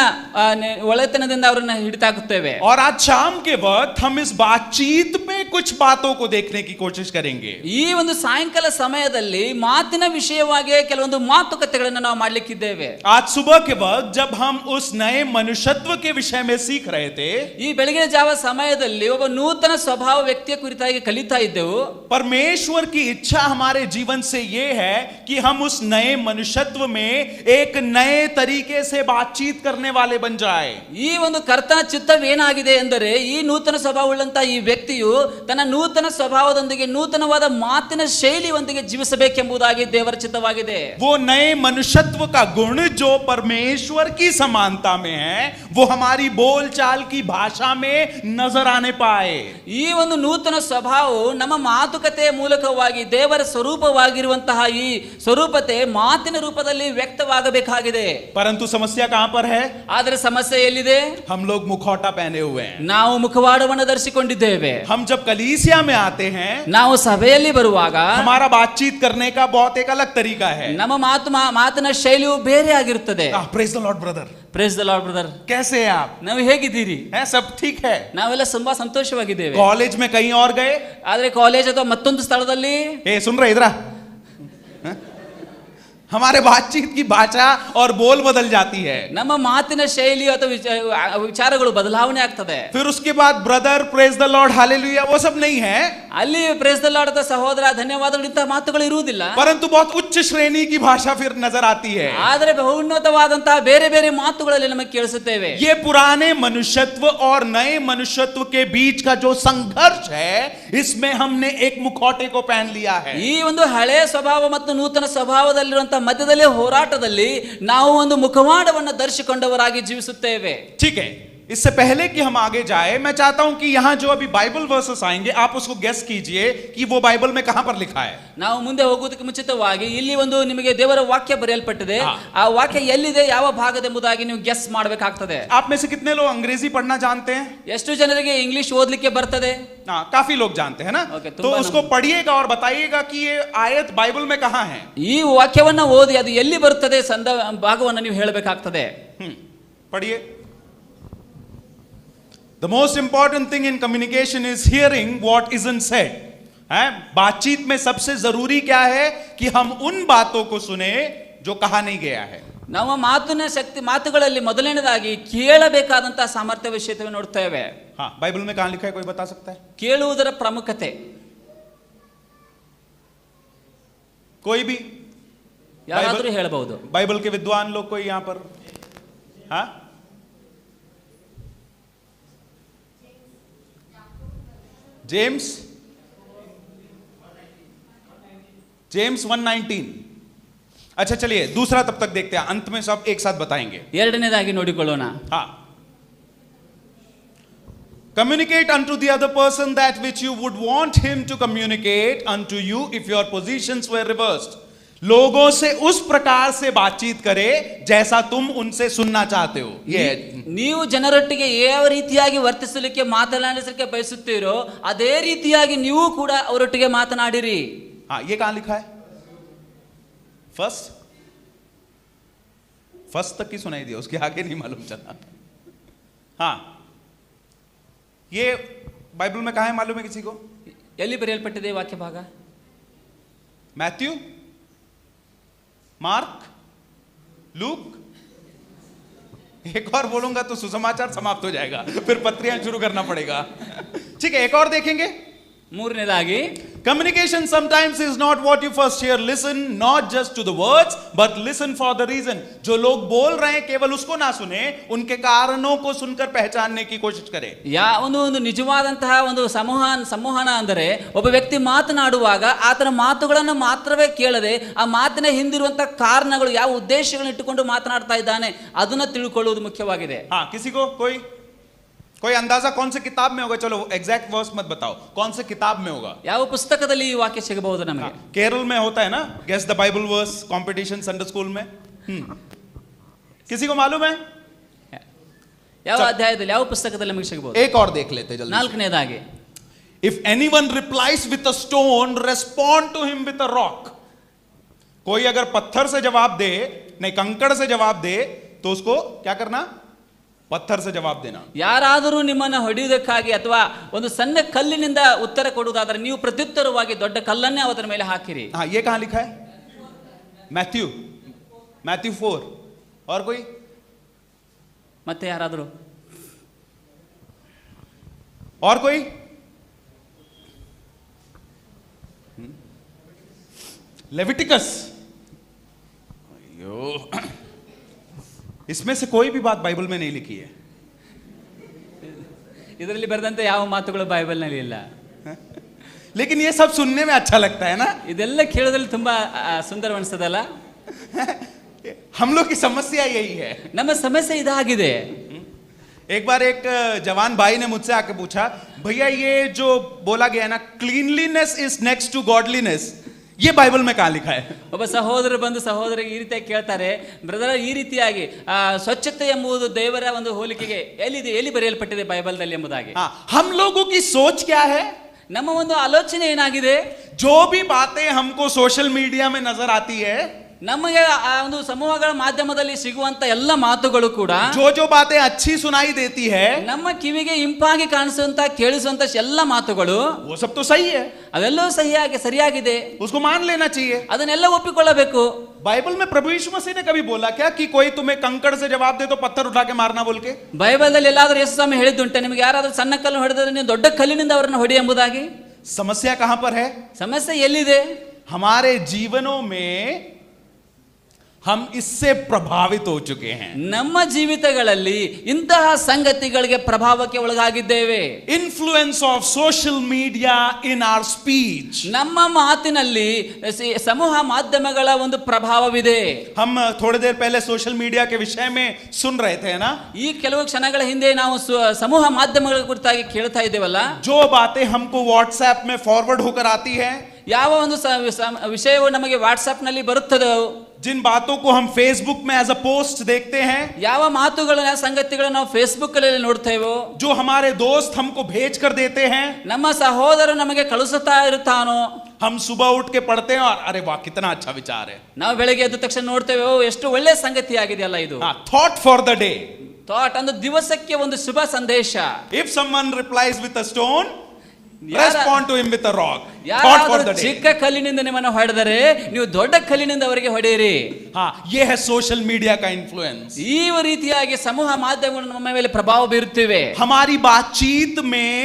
ಒಳ್ಳೆತನದಿಂದ ಅವರನ್ನ ಹಿಡಿತಾಕುತ್ತೇವೆ. और आज शाम के वक्त हम इस बातचीत में कुछ बातों को देखने की कोशिश करेंगे. ಈ ಒಂದು ಸಾಯಂಕಾಲ ಸಮಯದಲ್ಲಿ ಮಾತಿನ ವಿಷಯವಾಗಿ ಕೆಲವೊಂದು ಮಾತುಕತೆಗಳನ್ನು ನಾವು ಮಾಡಲಿಕ್ಕಿದ್ದೇವೆ. आज सुबह के वक्त जब हम उस नए मनुष्यत्व के विषय में सीख रहे थे, ಈ ಬೆಳಗಿನ ಜಾವ ಸಮಯದಲ್ಲಿ ಒಬ್ಬ ನೂತನ ಸ್ವಭಾವ ವ್ಯಕ್ತಿಯ ಕುರಿತಾಗಿ ಕಲಿತಾ ಇದ್ದೆವು. परमेश्वर की इच्छा हमारे जीवन से ये है कि हम उस नए मनुष्यत्व में एक नए तरीके से बातचीत करने वाले बन जाए. ಈ ಒಂದು ಕರ್ತನ ಚಿತ್ತವೇನಾಗಿದೆ ಎಂದರೆ ಈ ನೂತನ ಸ್ವಭಾವವುಳ್ಳಂತ ಈ ವ್ಯಕ್ತಿಯು ತನ್ನ ನೂತನ ಸ್ವಭಾವದೊಂದಿಗೆ ನೂತನವಾದ ಮಾತಿನ ಶೈಲಿಯೊಂದಿಗೆ ಜೀವಿಸಬೇಕೆಂಬುದಾಗಿ ದೇವರ ಚಿತ್ತವಾಗಿದೆ. वो नए मनुष्यत्व का गुण जो परमेश्वर की समानता में है, वो हमारी बोलचाल की भाषा में नजर आने पाए. ಈ ಒಂದು ನೂತನ ಸ್ವಭಾವವು ನಮ್ಮ ಮಾತುಕತೆಯ ಮೂಲಕವಾಗಿ ದೇವರ ಸ್ವರೂಪವಾಗಿರುವಂತಹ ಈ ಸ್ವರೂಪತೆ ಮಾತಿನ ರೂಪದಲ್ಲಿ ವ್ಯಕ್ತವಾಗಬೇಕಾಗಿದೆ. परंतु समस्या कहां पर है? ಆದರೆ ಸಮಸ್ಯೆ ಎಲ್ಲಿದೆ? हम लोग मुखौटा पहने हुए हैं. ನಾವು ಮುಖವಾಡವನ್ನು ಧರಿಸಿಕೊಂಡಿದ್ದೇವೆ. हम जब कलीसिया में आते हैं, ನಾವು ಸಭೆಯಲ್ಲಿ ಬರುವಾಗ हमारा बातचीत करने का बहुत एक अलग तरीका है. ನಮ್ಮ ಮಾತಿನ ಶೈಲಿಯು ಬೇರೆ ಆಗಿರುತ್ತದೆ. Praise the lord brother. Praise the lord brother. कैसे हैं आप? ನಾವು ಹೇಗಿದ್ದೀರಿ? हैं सब ठीक है? ನಾವೆಲ್ಲ ತುಂಬಾ ಸಂತೋಷವಾಗಿದ್ದೇವೆ. कॉलेज में कहीं और गए? ಆದ್ರೆ ಕಾಲೇಜ್ ಅಥವಾ ಮತ್ತೊಂದು ಸ್ಥಳದಲ್ಲಿ सुन रहे इधर हमारे बातचीत की भाषा और बोल बदल जाती है. ನಮ್ಮ ಮಾತಿನ ಶೈಲಿ ಅಥವಾ ವಿಚಾರಗಳು ಬದಲಾವಣೆ ಆಗ್ತದೆ. फिर उसके बाद brother praise the Lord hallelujah वो सब नहीं है. ಅಲ್ಲಿ ಪ್ರೇಸ್ ದ ಲಾರ್ಡ್ ಅಥವಾ ಸಹೋದರ ಧನ್ಯವಾದಗಳು ಇಂತಹ ಮಾತುಗಳು ಇರುವುದಿಲ್ಲ. परंतु बहुत उच्च श्रेणी की भाषा फिर नजर आती है. ಆದರೆ ಬಹುನ್ನತವಾದಂತಹ ಬೇರೆ ಬೇರೆ ಮಾತುಗಳಲ್ಲಿ ನಮಗೆ ಕೇಳಿಸುತ್ತೇವೆ. ये पुराने मनुष्यत्व और नए मनुष्यत्व के बीच का जो संघर्ष है, इसमें हमने एक मुखौटे को पहन लिया है. ಈ ಒಂದು ಹಳೆಯ ಸ್ವಭಾವ ಮತ್ತು ನೂತನ ಸ್ವಭಾವದಲ್ಲಿರುವಂತಹ ಮಧ್ಯದಲ್ಲಿ ಹೋರಾಟದಲ್ಲಿ ನಾವು ಒಂದು ಮುಖವಾಡವನ್ನು ಧರಿಸಿಕೊಂಡವರಾಗಿ ಜೀವಿಸುತ್ತೇವೆ. ठीक है, इससे पहले कि हम आगे जाए, मैं चाहता हूं कि यहां जो अभी बाइबल वर्सेस आएंगे आप उसको गेस कीजिए कि वो बाइबल में कहां पर लिखा है. ನಾವು ಮುಂದೆ ಹೋಗುವುದಕ್ಕೆ ಮುಂಚಿತವಾಗಿ ಇಲ್ಲಿ ಒಂದು ನಿಮಗೆ ದೇವರ ವಾಕ್ಯ ಬರೆಯಲ್ಪಟ್ಟಿದೆ. ಆ ವಾಕ್ಯ ಎಲ್ಲಿದೆ, ಯಾವ ಭಾಗದೆಂಬುದಾಗಿ ನೀವು ಗೆಸ್ ಮಾಡಬೇಕಾಗ್ತದೆ. आप में से कितने लोग अंग्रेजी पढ़ना जानते हैं? ಎಷ್ಟು ಜನರಿಗೆ ಇಂಗ್ಲಿಷ್ ಓದಲಿಕ್ಕೆ ಬರ್ತದೆ? हाँ, काफी लोग जानते हैं ना. Okay, तो उसको पढ़िएगा और बताइएगा कि ये आयत बाइबल में कहां है. ಈ ವಾಕ್ಯವನ್ನ ಓದಿ ಅದು ಎಲ್ಲಿ ಬರುತ್ತದೆ ಭಾಗವನ್ನು ನೀವು ಹೇಳಬೇಕಾಗ್ತದೆ. पढ़िए. The most important thing in communication is hearing what isn't said. बातचीत में सबसे जरूरी क्या है कि हम उन बातों को सुने जो कहा नहीं गया है. ನಮ್ಮ ಮಾತುಗಳಲ್ಲಿ ಮೊದಲನೇದಾಗಿ ಕೇಳಬೇಕಾದಂತಹ ಸಾಮರ್ಥ್ಯ ವಿಷಯವನ್ನು ನೋಡ್ತೇವೆ. हाँ, बाइबल में कहां लिखा है कोई बता सकता है? ಕೇಳುವುದರ ಪ್ರಾಮುಖ್ಯತೆ कोई भी ಯಾರಾದರೂ ಹೇಳಬಹುದು. बाइबल के विद्वान लोग कोई यहां पर? हाँ, जेम्स 1:19. अच्छा चलिए दूसरा तब तक देखते हैं, अंत में सब एक साथ बताएंगे. ಎರಡನೇದಾಗಿ ನೋಡಿಕೊಳ್ಳೋಣ. हाँ, communicate unto the other person that which you would want him to communicate unto you if your positions were reversed. लोगों से उस प्रकार से बातचीत करे जैसा तुम उनसे सुनना चाहते हो. ये ನೀವು ಜನರೊಟ್ಟಿಗೆ ಯಾವ ರೀತಿಯಾಗಿ ವರ್ತಿಸಲಿಕ್ಕೆ ಮಾತನಾಡಿಸಲಿಕ್ಕೆ ಬಯಸುತ್ತೀರೋ ಅದೇ ರೀತಿಯಾಗಿ ನೀವು ಕೂಡ ಅವರೊಟ್ಟಿಗೆ ಮಾತನಾಡಿರಿ. हाँ, ये कहां लिखा है? फर्स्ट तक ही सुनाई दिया, उसके आगे नहीं मालूम चला. हाँ, ये बाइबल में कहां है मालूम है किसी को? ಎಲ್ಲಿ ಬರೆಯಲ್ಪಟ್ಟಿದೆ ವಾಕ್ಯ ಭಾಗ? Matthew, mark, look. एक और बोलूंगा तो सुसमाचार समाप्त हो जाएगा, फिर पत्रियां शुरू करना पड़ेगा. ठीक है, एक और देखेंगे. ಮೂರನೇದಾಗಿ, communication sometimes is not what you first hear. Listen not just to the words but listen for the reason. जो लोग बोल रहे हैं केवल उसको ना सुने, उनके कारणों को सुनकर पहचानने की कोशिश करें. ಒಂದು ನಿಜವಾದಂತಹ ಒಂದು ಸಂವಹನ ಅಂದರೆ ಒಬ್ಬ ವ್ಯಕ್ತಿ ಮಾತನಾಡುವಾಗ ಆತನ ಮಾತುಗಳನ್ನು ಮಾತ್ರವೇ ಕೇಳದೆ ಆ ಮಾತಿನ ಹಿಂದಿರುವಂತಹ ಕಾರಣಗಳು, ಯಾವ ಉದ್ದೇಶಗಳನ್ನು ಇಟ್ಟುಕೊಂಡು ಮಾತನಾಡ್ತಾ ಇದ್ದಾನೆ ಅದನ್ನ ತಿಳ್ಕೊಳ್ಳುವುದು ಮುಖ್ಯವಾಗಿದೆ. हाँ, किसी को कोई अंदाजा कौन से किताब में होगा? चलो एग्जैक्ट वर्स मत बताओ, कौन से किताब में होगा? ಯಾವ ಪುಸ್ತಕದಲ್ಲಿ ಈ ವಾಕ್ಯ ಸಿಗಬಹುದು ನಮಗೆ? केरल में होता है ना guess the Bible verse competition Sunday school में. किसी को मालूम है? ಯಾವ ಅಧ್ಯಾಯದಲ್ಲಿ, ಯಾವ ಪುಸ್ತಕದಲ್ಲಿ ನಮಗೆ ಸಿಗಬಹುದು? एक और देख लेते जल्दी. ನಾಲ್ಕನೇದಾಗಿ, If anyone replies with a stone, respond to him with a rock. कोई अगर पत्थर से जवाब दे, नहीं कंकड़ से जवाब दे, तो उसको क्या करना? ಪತ್ಥರ್ से ಜವಾಬ್ ದೇನಾ. ಯಾರಾದರೂ ನಿಮ್ಮನ್ನು ಹೊಡೆಯುವುದಕ್ಕಾಗಿ ಅಥವಾ ಒಂದು ಸಣ್ಣ ಕಲ್ಲಿನಿಂದ ಉತ್ತರ ಕೊಡುವುದಾದರೆ ನೀವು ಪ್ರತ್ಯುತ್ತರವಾಗಿ ದೊಡ್ಡ ಕಲ್ಲನ್ನೇ ಅದರ ಮೇಲೆ ಹಾಕಿರಿ. हाँ, ये कहाँ लिखा है? मैथ्यू 4. और कोई? ಮತ್ತೆ ಯಾರಾದರೂ? और कोई? लेविटिकस. अयो, इसमें से कोई भी बात बाइबल में नहीं लिखी है. ಇದರಲ್ಲಿ ಬರೆದಂತೆ ಯಾವ ಮಾತುಗಳು ಬೈಬಲ್ನಲ್ಲಿ ಇಲ್ಲ. लेकिन ये सब सुनने में अच्छा लगता है ना. ಇದೆಲ್ಲ ಕೇಳೋದ್ರಲ್ಲಿ ತುಂಬಾ ಸುಂದರ ಅನಿಸ್ತದಲ್ಲ. हम लोग की समस्या यही है. ನಮ್ಮ ಸಮಸ್ಯೆ ಇದಾಗಿದೆ. एक बार एक जवान भाई ने मुझसे आके पूछा, भैया ये जो बोला गया है ना, cleanliness is next to godliness, ये बाइबल में कहाँ लिखा है? ಒಬ್ಬ ಸಹೋದರರು ಬಂದು ಸಹೋದರಿಗೆ ಈ ರೀತಿಯಾಗಿ ಕೇಳ್ತಾರೆ, ಬ್ರದರ್ ಈ ರೀತಿಯಾಗಿ ಸ್ವಚ್ಛತೆ ಎಂಬುದು ದೇವರ ಒಂದು ಹೋಲಿಕೆಗೆ ಎಲ್ಲಿ ಬರೆಯಲ್ಪಟ್ಟಿದೆ ಬೈಬಲ್ದಲ್ಲಿ ಎಂಬುದಾಗಿ. हम लोगों की सोच क्या है? ನಮ್ಮ ಒಂದು ಆಲೋಚನೆ ಏನಾಗಿದೆ? जो भी बातें हमको सोशल मीडिया में नजर आती है, ನಮಗೆ ಆ ಒಂದು ಸಮೂಹಗಳ ಮಾಧ್ಯಮದಲ್ಲಿ ಸಿಗುವಂತ ಎಲ್ಲ ಮಾತುಗಳು ಕೂಡ, जो बातें अच्छी सुनाई देती है, ನಮ್ಮ ಕಿವಿಗೆ ಇಂಪಾಗಿ ಕಾಣಿಸುವಂತ ಕೇಳಿಸುವಂತ ಎಲ್ಲ ಮಾತುಗಳು, वो सब तो सही है, ಅವೆಲ್ಲವೂ ಸರಿಯಾಗಿದೆ, उसको मान लेना चाहिए. ಅದನ್ನೆಲ್ಲ ಒಪ್ಪಿಕೊಳ್ಳಬೇಕು. बाइबल में प्रभु यीशु मसीह ने कभी बोला क्या कि कोई तुम्हें कंकड़ से जवाब दे तो पत्थर उठा के मारना बोल के? ಬೈಬಲ್ದಲ್ಲಿ ಎಲ್ಲಾದರೂ ಯೇಸು ಸ್ವಾಮಿ ಹೇಳಿದ್ದುಂಟೆ, ನಿಮಗೆ ಯಾರಾದರೂ ಸಣ್ಣ ಕಲ್ಲು ಹೊಡೆದರೆ ನೀವು ದೊಡ್ಡ ಕಲ್ಲಿನಿಂದ ಅವರನ್ನು ಹೊಡಿ ಎಂಬುದಾಗಿ? समस्या कहां पर है? ಸಮಸ್ಯೆ ಎಲ್ಲಿದೆ? हमारे जीवनों में हम इससे प्रभावित हो चुके हैं. ನಮ್ಮ ಜೀವಿತಗಳಲ್ಲಿ ಇಂತಹ ಸಂಗತಿಗಳಿಗೆ ಪ್ರಭಾವಕ್ಕೆ ಒಳಗಾಗಿದ್ದೇವೆ. Influence of social media in our speech. ನಮ್ಮ ಮಾತಿನಲ್ಲಿ ಸಮೂಹ ಮಾಧ್ಯಮಗಳ ಒಂದು ಪ್ರಭಾವವಿದೆ. हम थोड़ी देर पहले सोशल मीडिया के विषय में सुन रहे थे ना. ಈ ಕೆಲವು ಕ್ಷಣಗಳ ಹಿಂದೆ ನಾವು ಸಮೂಹ ಮಾಧ್ಯಮಗಳ ಕುರಿತಾಗಿ ಕೇಳ್ತಾ ಇದ್ದೇವಲ್ಲ. जो बातें हमको व्हाट्सएप में फॉरवर्ड होकर आती है, ಯಾವ ಒಂದು ವಿಷಯವು ನಮಗೆ ವಾಟ್ಸ್ಆಪ್ ನಲ್ಲಿ ಬರುತ್ತದೆ, जिन बातों को हम फेसबुक में एज अ पोस्ट देखते हैं, ಯಾವ ಮಾತುಗಳನ್ನ ಸಂಗತಿಗಳನ್ನು ನಾವು ಫೇಸ್ಬುಕ್ ಅಲ್ಲಿ ನೋಡ್ತೇವೋ, जो हमारे दोस्त हमको भेज कर देते हैं, ನಮ್ಮ ಸಹೋದರ ನಮಗೆ ಕಳುಹಿಸುತ್ತಾ ಇರುತ್ತಾನೋ, हम सुबह उठ के पढ़ते हैं और अरे वाह कितना अच्छा विचार है, ನಾವು ಬೆಳಗ್ಗೆ ಎದ್ದ ತಕ್ಷಣ ನೋಡ್ತೇವೆ, ಓ ಎಷ್ಟು ಒಳ್ಳೆ ಸಂಗತಿ ಆಗಿದೆಯಲ್ಲ ಇದು. Thought for the day, thought ಒಂದು ದಿವಸಕ್ಕೆ ಒಂದು ಶುಭ ಸಂದೇಶ. if someone replies with a stone, respond to him with a rock. ಯಾರಾದರೂ ಚಿಕ್ಕ ಕಲ್ಲಿನಿಂದ ನಿಮ್ಮನ್ನು ಹೊಡೆದರೆ ನೀವು ದೊಡ್ಡ ಕಲ್ಲಿನಿಂದ ಅವರಿಗೆ ಹೊಡೆಯಿರಿ. हाँ, ये है सोशल मीडिया का इन्फ्लुएंस. ಈ ರೀತಿಯಾಗಿ ಸಮೂಹ ಮಾಧ್ಯಮಗಳು ನಮ್ಮ ಮೇಲೆ ಪ್ರಭಾವ ಬೀರುತ್ತಿವೆ. हमारी बातचीत में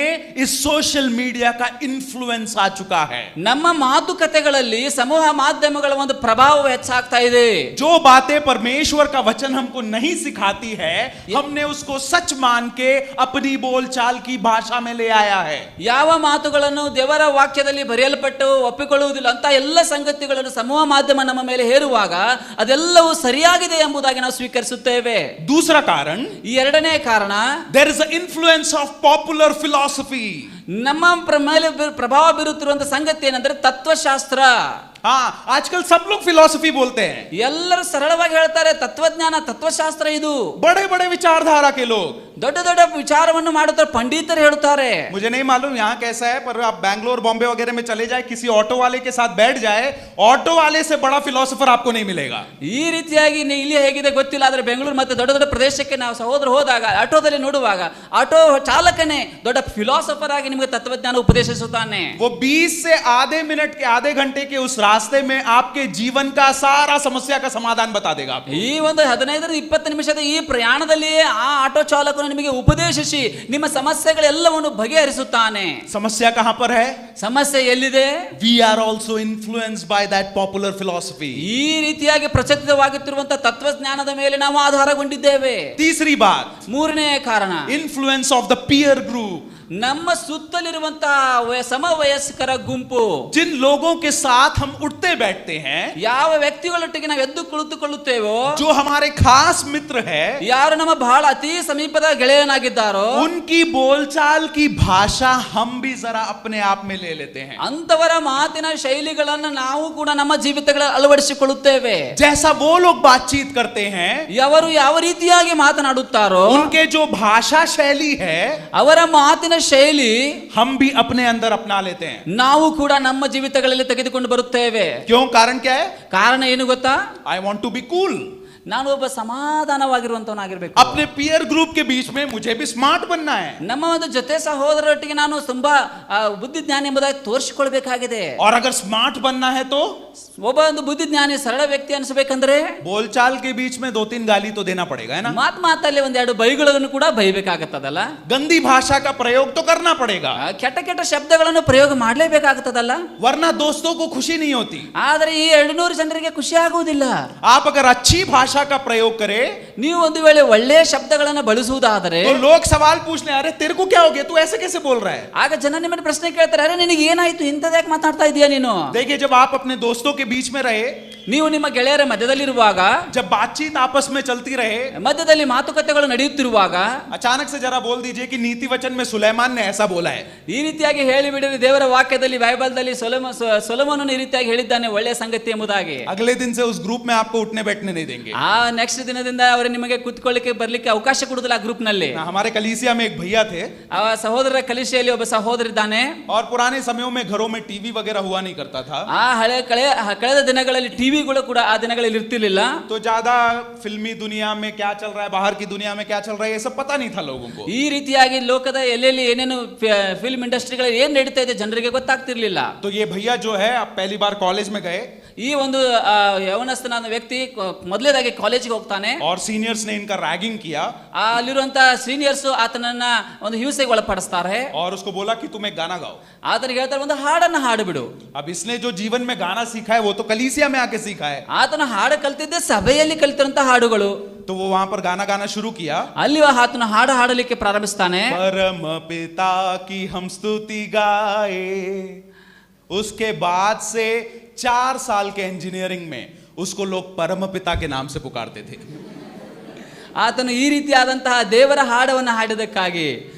इस सोशल मीडिया का इन्फ्लुएंस आ चुका है. ನಮ್ಮ ಮಾತುಕತೆಗಳಲ್ಲಿ ಸಮೂಹ ಮಾಧ್ಯಮಗಳ ಒಂದು ಪ್ರಭಾವ ಹೆಚ್ಚಾಗ್ತಾ ಇದೆ. जो बातें परमेश्वर का वचन हमको नहीं सिखाती है, हमने उसको सच मान के अपनी बोलचाल की भाषा में ले आया है. ಯಾವ ಮಾತುಗಳನ್ನು ದೇವರ ವಾಕ್ಯದಲ್ಲಿ ಬರೆಯಲ್ಪಟ್ಟು ಒಪ್ಪಿಕೊಳ್ಳುವುದಿಲ್ಲ ಅಂತ ಎಲ್ಲ ಸಂಗತಿಗಳನ್ನು ಸಮೂಹ ಮಾಧ್ಯಮ ನಮ್ಮ ಮೇಲೆ ಹೇರುವಾಗ ಅದೆಲ್ಲವೂ ಸರಿಯಾಗಿದೆ ಎಂಬುದಾಗಿ ನಾವು ಸ್ವೀಕರಿಸುತ್ತೇವೆ. दूसरा कारण, ಈ ಎರಡನೇ ಕಾರಣ, there is an influence of popular philosophy. ನಮ್ಮ ಮೇಲೆ ಪ್ರಭಾವ ಬೀರುತ್ತಿರುವಂತಹ ಸಂಗತಿ ಏನಂದ್ರೆ ತತ್ವಶಾಸ್ತ್ರ. हाँ, आजकल सब लोग फिलॉसफी बोलते हैं. ಎಲ್ಲರೂ ಸರಳವಾಗಿ ಹೇಳ್ತಾರೆ ತತ್ವಜ್ಞಾನ, ತತ್ವಶಾಸ್ತ್ರ ಇದು. बड़े बड़े विचारधारा के लोग ದೊಡ್ಡ ದೊಡ್ಡ ವಿಚಾರವನ್ನು ಮಾಡುತ್ತಾರೆ, ಪಂಡಿತರು ಹೇಳ್ತಾರೆ. मुझे नहीं मालूम यहाँ कैसा है, पर आप बैंगलोर बॉम्बे वगैरह में चले जाए, किसी ऑटो वाले के साथ बैठ जाए, ऑटो वाले से बड़ा फिलोसोफर आपको नहीं मिलेगा. ಈ ರೀತಿಯಾಗಿ ಇಲ್ಲಿ ಹೇಗಿದೆ ಗೊತ್ತಿಲ್ಲ, ಆದ್ರೆ ಬೆಂಗಳೂರು ಮತ್ತೆ ದೊಡ್ಡ ದೊಡ್ಡ ಪ್ರದೇಶಕ್ಕೆ ನಾವು ಸಹೋದರ ಹೋದಾಗ ಆಟೋದಲ್ಲಿ ನೋಡುವಾಗ ಆಟೋ ಚಾಲಕನೇ ದೊಡ್ಡ ಫಿಲಾಸಫರ್ ಆಗಿ ನಿಮಗೆ ತತ್ವಜ್ಞಾನ ಉಪದೇಶಿಸುತ್ತಾನೆ. वो 20 से आधे मिनट के आधे घंटे के उस रास्ते में आपके जीवन का सारा समस्या का समाधान बता देगा आपको। ಈ ಒಂದು 15-20 ನಿಮಿಷದ ಈ ಪ್ರಯಾಣದಲ್ಲಿಯೇ ಆ ಆಟೋ ಚಾಲಕನು ನಿಮಗೆ ಉಪದೇಶಿಸಿ ನಿಮ್ಮ ಸಮಸ್ಯೆಗಳೆಲ್ಲವನ್ನು ಬಗೆಹರಿಸುತ್ತಾನೆ. समस्या कहां पर है? ಸಮಸ್ಯೆ ಎಲ್ಲಿದೆ? We are also influenced by that popular philosophy. ಈ ರೀತಿಯಾಗಿ ಪ್ರಚಲಿತವಾಗುತ್ತಿರುವಂತಹ ತತ್ವಜ್ಞಾನದ ಮೇಲೆ ನಾವು ಆಧಾರಗೊಂಡಿದ್ದೇವೆ. तीसरी बात, ಮೂರನೇ ಕಾರಣ, influence of the peer group. ನಮ್ಮ ಸುತ್ತಲಿರುವಂತಹ ಸಮವಯಸ್ಕರ ಗುಂಪು. जिन लोगों के साथ हम उठते बैठते हैं, ಯಾವ ವ್ಯಕ್ತಿಗಳೊಟ್ಟಿಗೆ ನಾವು ಎದ್ದು ಕುಳಿತುಕೊಳ್ಳುತ್ತೇವೋ, जो हमारे खास मित्र है, ಯಾರು ನಮ್ಮ ಬಹಳ ಅತಿ ಸಮೀಪದ ಗೆಳೆಯನಾಗಿದ್ದಾರೋ, उनकी बोलचाल की भाषा हम भी जरा अपने आप में ले लेते हैं. ಅಂತವರ ಮಾತಿನ ಶೈಲಿಗಳನ್ನು ನಾವು ಕೂಡ ನಮ್ಮ ಜೀವಿತಗಳಲ್ಲಿ ಅಳವಡಿಸಿಕೊಳ್ಳುತ್ತೇವೆ. जैसा वो लोग बातचीत करते हैं, ಅವರು ಯಾವ ರೀತಿಯಾಗಿ ಮಾತನಾಡುತ್ತಾರೋ, उनके जो भाषा शैली है, ಅವರ ಮಾತಿನ ಶೈಲಿ हम भी अपने अंदर अपना लेते हैं. ನಾವು ಕೂಡ ನಮ್ಮ ಜೀವಿತಗಳಲ್ಲಿ ತೆಗೆದುಕೊಂಡು ಬರುತ್ತೇವೆ. क्यों? कारण क्या है? ಕಾರಣ ಏನು ಗೊತ್ತಾ? I want to be cool. ನಾನು ಒಬ್ಬ ಸಮಾಧಾನವಾಗಿರುವಂತವನಾಗಿರ್ಬೇಕು. अपने पीयर ग्रुप के बीच में मुझे भी स्मार्ट बनना है. ನಮ್ಮ ಒಂದು ಜೊತೆ ಸಹೋದರರೊಟ್ಟಿಗೆ ನಾನು ತುಂಬಾ ಬುದ್ಧಿಜ್ಞಾನಿ ಎಂಬುದಾಗಿ ತೋರಿಸಿಕೊಳ್ಬೇಕಾಗಿದೆ. और अगर स्मार्ट बनना है तो ಒಬ್ಬ ಒಂದು ಬುದ್ಧಿಜ್ಞಾನಿ ಸರಳ ವ್ಯಕ್ತಿ ಅನಿಸಬೇಕಂದ್ರೆ बोलचाल के बीच में 2-3 गाली तो देना पड़ेगा, है ना? ಮಾತಲ್ಲಿ ಒಂದೆರಡು ಬೈಗಳನ್ನು ಕೂಡ ಬೈಬೇಕಾಗುತ್ತದಲ್ಲ. गंदी भाषा का प्रयोग तो करना पड़ेगा, ಕೆಟ್ಟ ಕೆಟ್ಟ ಶಬ್ದಗಳನ್ನು ಪ್ರಯೋಗ ಮಾಡಲೇಬೇಕಾಗುತ್ತದಲ್ಲ. वरना दोस्तों को खुशी नहीं होती. ಆದರೆ ಈ 200 ಜನರಿಗೆ ಖುಷಿ ಆಗುವುದಿಲ್ಲ. आप अगर अच्छी भाषा का प्रयोग करें, ನೀವು ಒಂದು ವೇಳೆ ಒಳ್ಳೆಯ ಶಬ್ದಗಳನ್ನು ಬಳಸುವುದಾದರೆ, तो लोग सवाल पूछने, अरे तेरे को क्या हो गया, तू ऐसे कैसे बोल रहा है? ಆಗ ಜನ ನಿಮ್ಮನ್ನು ಪ್ರಶ್ನೆ ಕೇಳ್ತಾರೆ, ಅರೆ ನಿನಗೆ ಏನಾಯ್ತು, ಇಂಥದ್ಯಾಕೆ ಮಾತಾಡ್ತಾ ಇದೀಯ ನೀನು? देखिए, जब आप अपने दोस्तों के बीच में रहे, ನೀವು ನಿಮ್ಮ ಗೆಳೆಯರ ಮಧ್ಯದಲ್ಲಿರುವಾಗ, जब बातचीत आपस में चलती रहे, ಮಧ್ಯದಲ್ಲಿ ಮಾತುಕತೆಗಳು ನಡೆಯುತ್ತಿರುವಾಗ, अचानक से जरा बोल दीजिए कि नीति वचन में सुलेमान ने ऐसा बोला है. ಈ ರೀತಿಯಾಗಿ ಹೇಳಿಬಿಡಿರಿ, ದೇವರ ವಾಕ್ಯದಲ್ಲಿ ಬೈಬಲ್ದಲ್ಲಿ ಸೊಲೊಮೋನನು ಈ ರೀತಿಯಾಗಿ ಹೇಳಿದ್ದಾನೆ ಒಳ್ಳೆಯ ಸಂಗತಿ ಎಂಬುದಾಗಿ. अगले दिन से उस ग्रुप में आपको उठने बैठने नहीं देंगे. ಆ ನೆಕ್ಸ್ಟ್ ದಿನದಿಂದ ಅವರು ನಿಮಗೆ ಕೂತ್ಕೊಳ್ಳಿಕ್ಕೆ ಬರ್ಲಿಕ್ಕೆ ಅವಕಾಶ ಕೊಡುವುದಿಲ್ಲ ಆ ಗ್ರೂಪ್ ನಲ್ಲಿ. हमारे कलीसिया में एक भैया थे, ಆ ಸಹೋದರ ಕಲಿಸಿಯಲ್ಲಿ ಒಬ್ಬ ಸಹೋದರ ಇದ್ದಾನೆ. और पुराने समयों में घरों में टीवी वगैरह हुआ नहीं करता था, ಆ ಕಳೆದ ದಿನಗಳಲ್ಲಿ ಟಿವಿಗಳು ಕೂಡ ಆ ದಿನಗಳಲ್ಲಿ ಇರ್ತಿರ್ಲಿಲ್ಲ. तो ज्यादा फिल्मी दुनिया में क्या चल रहा है, बाहर की दुनिया में क्या चल रहा है, ये सब पता नहीं था लोगों को. ಈ ರೀತಿಯಾಗಿ ಲೋಕದ ಎಲ್ಲೆಲ್ಲಿ ಏನೇನು ಫಿಲ್ಮ್ ಇಂಡಸ್ಟ್ರಿಗಳಲ್ಲಿ ಏನ್ ನಡೀತಾ ಇದೆ ಜನರಿಗೆ ಗೊತ್ತಾಗ್ತಿರ್ಲಿಲ್ಲ. तो ये भैया जो है, अब पहली बार कॉलेज में गए, ಈ ಒಂದು ಯವನಸ್ಥನಾದ ವ್ಯಕ್ತಿ ಮೊದಲೇದಾಗಿ ಕಾಲೇಜಿಗೆ ಹೋಗ್ತಾನೆ. और सीनियर्स ने इनका रैगिंग किया, ಅಲ್ಲಿರುವಂತ ಸೀನಿಯರ್ಸ್ ಆತನನ್ನ ಒಂದು ಹಿಂಸೆಗೆ ಒಳಪಡಿಸ್ತಾರೆ. और उसको बोला कि तुम एक गाना गाओ. ಆತನಿಗೆ ಹೇಳ್ತಾರೆ, ಒಂದು ಹಾಡನ್ನ ಹಾಡು ಬಿಡು. अब इसने जो जीवन में गाना सीखा है वो तो कलीसिया में आके सीखा है, ಆತನ ಹಾಡು ಕಲ್ತಿದ್ದೆ ಸಭೆಯಲ್ಲಿ ಕಲಿತಿರುವಂತ ಹಾಡುಗಳು. तो वो वहां पर गाना गाना शुरू किया. ಅಲ್ಲಿ ಆತನ ಹಾಡು ಹಾಡಲಿಕ್ಕೆ ಪ್ರಾರಂಭಿಸ್ತಾನೆ. परम पिता की हम स्तुति गाए. उसके बाद से 4 साल के इंजीनियरिंग में उसको लोग परम पिता के नाम से पुकारते थे. ಆತನು ಈ ರೀತಿಯಾದಂತಹ ದೇವರ ಹಾಡವನ್ನು ಹಾಡಿದಕ್ಕಾಗಿ